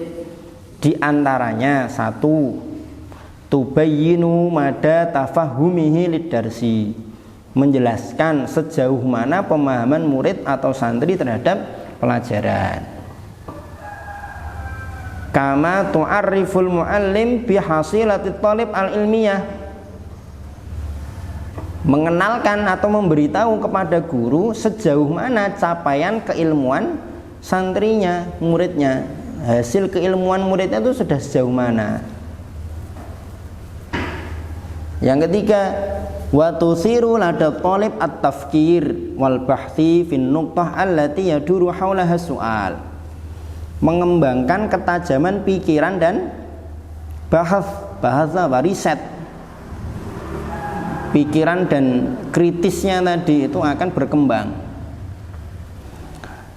Di antaranya 1, tubayyinu mada tafahumihi lidarsi, menjelaskan sejauh mana pemahaman murid atau santri terhadap pelajaran. Kama tu'arriful muallim bihasilatit talib al-ilmiyah, mengenalkan atau memberitahu kepada guru sejauh mana capaian keilmuan santrinya, muridnya. Hasil keilmuan muridnya itu sudah sejauh mana. Yang ketiga, wa tusiru lada talib at-tafkir wal bahthi fin nuqtah allati yaduru haulaha su'al, mengembangkan ketajaman pikiran dan bahasa riset. Pikiran dan kritisnya tadi itu akan berkembang.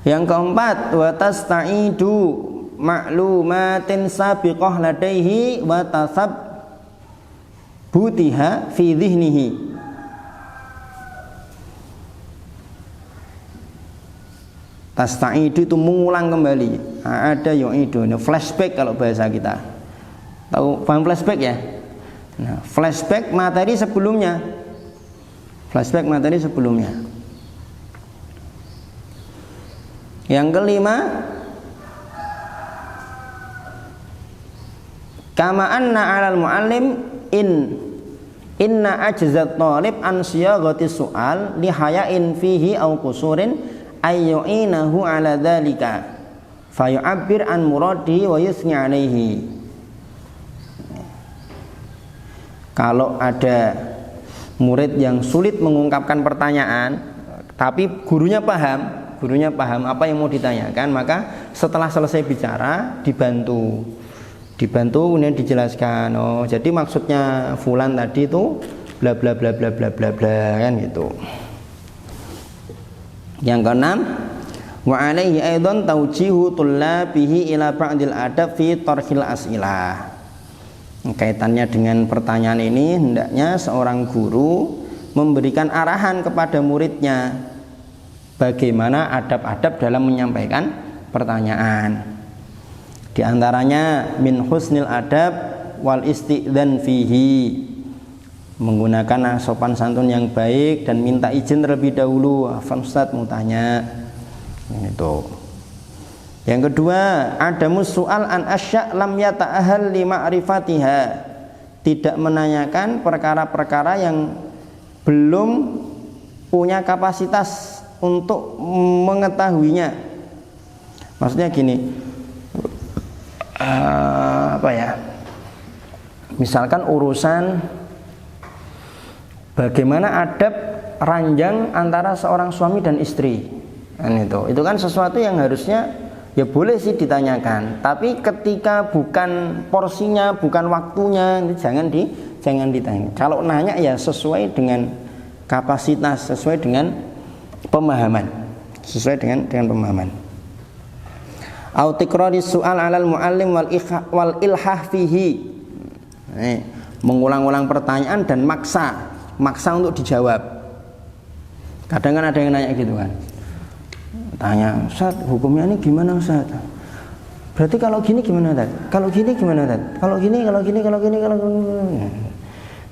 Yang keempat, wa tasta'idu ma'lumatin sabiqah ladaihi wa tasabbutiha fi dhihnihi. Tasta'idu itu mengulang kembali. Ada yu'idu, flashback kalau bahasa kita. Tahu paham flashback ya? Nah, flashback materi sebelumnya. Yang kelima, kama anna 'alal muallim inna ajzat talib an siyaghati su'al li hayain fihi aw qusurin ayyu'inahu 'ala dzalika fayu'abbir an muradihi wa yusni 'alaihi. Kalau ada murid yang sulit mengungkapkan pertanyaan, tapi gurunya paham apa yang mau ditanyakan, maka setelah selesai bicara dibantu kemudian dijelaskan, oh jadi maksudnya fulan tadi itu bla bla bla bla bla bla bla, kan gitu. Yang keenam, wa alaihi aidan taujihu tullabihi ila ba'dil adab fi tarhil as'ilah. Kaitannya dengan pertanyaan ini, hendaknya seorang guru memberikan arahan kepada muridnya bagaimana adab-adab dalam menyampaikan pertanyaan. Di antaranya min husnil adab wal istidzan fihi, menggunakan sopan santun yang baik dan minta izin terlebih dahulu. Afan Ustaz mau tanya. Itu. Yang kedua, adamus su'al an asya' lam yata'ahal li ma'rifatiha, tidak menanyakan perkara-perkara yang belum punya kapasitas untuk mengetahuinya. Maksudnya gini, apa ya? Misalkan urusan bagaimana adab ranjang antara seorang suami dan istri, kan itu kan sesuatu yang harusnya ya boleh sih ditanyakan, tapi ketika bukan porsinya, bukan waktunya, jangan ditanya. Kalau nanya ya sesuai dengan kapasitas, sesuai dengan pemahaman, au tikrari soal alal muallim wal ilhah fihi, mengulang-ulang pertanyaan dan maksa untuk dijawab. Kadang kan ada yang nanya gitu kan, tanya, Ustaz hukumnya ini gimana Ustaz? Berarti kalau gini gimana Ustaz? Kalau gini gimana Ustaz? Kalau gini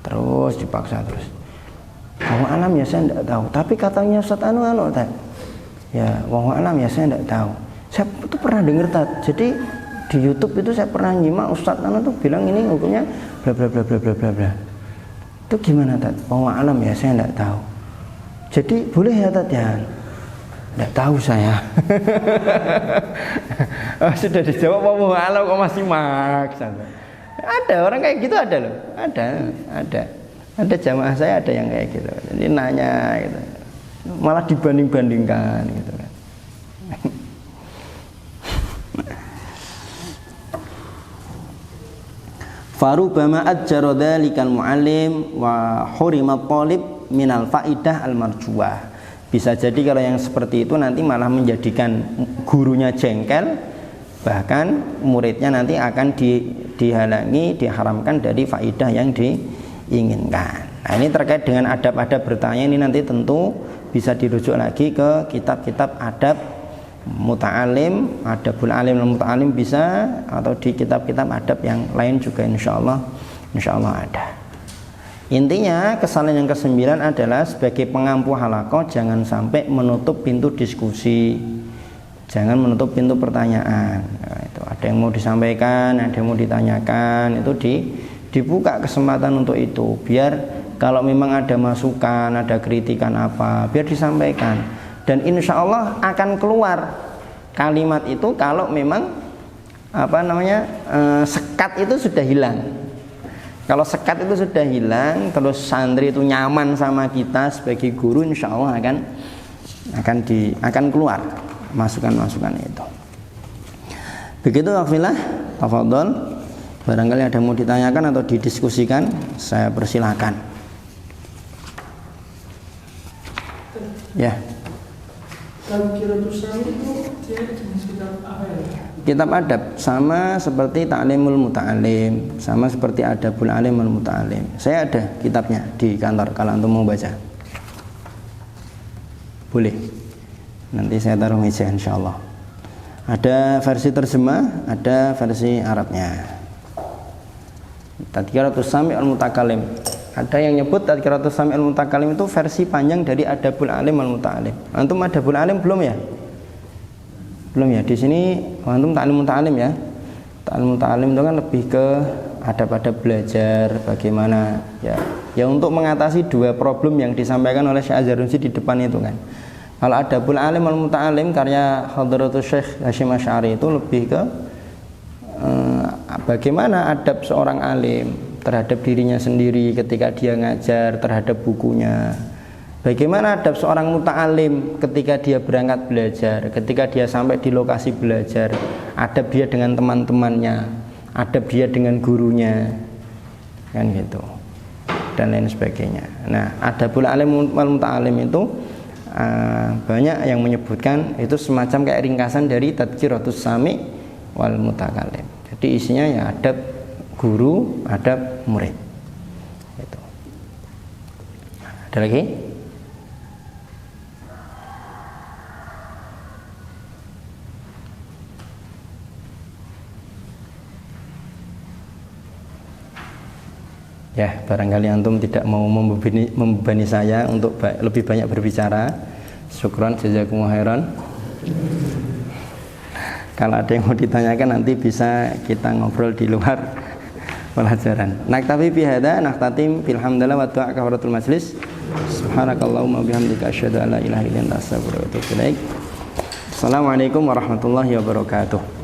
terus dipaksa terus. Wallahu alam ya saya tidak tahu, tapi katanya Ustaz anu Ustaz. Ya wallahu alam ya saya tidak tahu. Saya tuh pernah dengar Ustaz. Jadi di YouTube itu saya pernah nyimak Ustaz anu tuh bilang ini hukumnya bla bla bla bla bla bla bla. Itu gimana Ustaz? Wallahu alam ya saya tidak tahu. Jadi boleh ya Ustaz ya? Tidak tahu saya. Sudah dijawab wallahu alam kok masih maksa. Ada orang kayak gitu, ada loh. Ada jamaah saya ada yang kayak gitu. Jadi nanya gitu. Malah dibanding-bandingkan gitu kan. Farubama ajjara dzalikal muallim wa hurima talib minal faidah al marjuah. Bisa jadi kalau yang seperti itu nanti malah menjadikan gurunya jengkel, bahkan muridnya nanti akan dihalangi, diharamkan dari faidah yang diinginkan. Nah, ini terkait dengan adab-adab bertanya ini nanti tentu bisa dirujuk lagi ke kitab-kitab adab muta'alim, adabul alim dan muta'alim bisa, atau di kitab-kitab adab yang lain juga insya Allah ada. Intinya kesalahan yang ke-9 adalah sebagai pengampu halaqah jangan sampai menutup pintu diskusi, jangan menutup pintu pertanyaan. Nah, itu ada yang mau disampaikan, ada yang mau ditanyakan, itu dibuka kesempatan untuk itu, biar kalau memang ada masukan, ada kritikan apa, biar disampaikan. Dan insya Allah akan keluar kalimat itu kalau memang sekat itu sudah hilang. Kalau sekat itu sudah hilang, terus santri itu nyaman sama kita sebagai guru, insya Allah akan keluar masukan-masukan itu. Begitu Afilah, tafadhol. Barangkali ada yang mau ditanyakan atau didiskusikan, saya persilahkan. Ya. Kalau Qiratus Sami itu dia jenis kitab apa ya? Kitab adab sama seperti Ta'limul Muta'alim, sama seperti Adabul Alim wal Muta'alim. Saya ada kitabnya di kantor kalau antum mau baca. Boleh. Nanti saya taruh meja insyaallah. Ada versi terjemah, ada versi Arabnya. Tadkiratus Sami al Mutakalim. Ada yang nyebut Tadkiratus Sami al Mutakalim itu versi panjang dari Adabul Alim wal Muta'alim. Antum Adabul Alim belum ya? Belum ya. Di sini antum Ta'lim Muta'alim ya. Ta'lim Muta'alim itu kan lebih ke adab-adab belajar bagaimana ya untuk mengatasi dua problem yang disampaikan oleh Syekh Azharunsi di depan itu kan. Kalau Adabul Alim wal Muta'alim karya Hadratus Syekh Hasyim Asy'ari itu lebih ke bagaimana adab seorang alim terhadap dirinya sendiri ketika dia ngajar, terhadap bukunya. Bagaimana adab seorang muta'alim ketika dia berangkat belajar, ketika dia sampai di lokasi belajar, adab dia dengan teman-temannya, adab dia dengan gurunya, kan gitu, dan lain sebagainya. Nah, adabul alim wal muta'alim itu banyak yang menyebutkan itu semacam kayak ringkasan dari Tadkiratus Sami wal Mutakalim. Jadi isinya ya adab guru, adab murid. Gitu. Ada lagi? Ya, barangkali antum tidak mau membebani saya untuk lebih banyak berbicara. Syukran, jazakumullah khairan. Kalau ada yang mau ditanyakan nanti bisa kita ngobrol di luar pelajaran. Naktafi bi hadza nahtatim bil hamdalillah wa du'a kafaratul majlis. Subhanakallahumma bihamdika asyhadu an la ilaha illa anta astaghfiruka wa atubu ilaik. Assalamualaikum warahmatullahi wabarakatuh.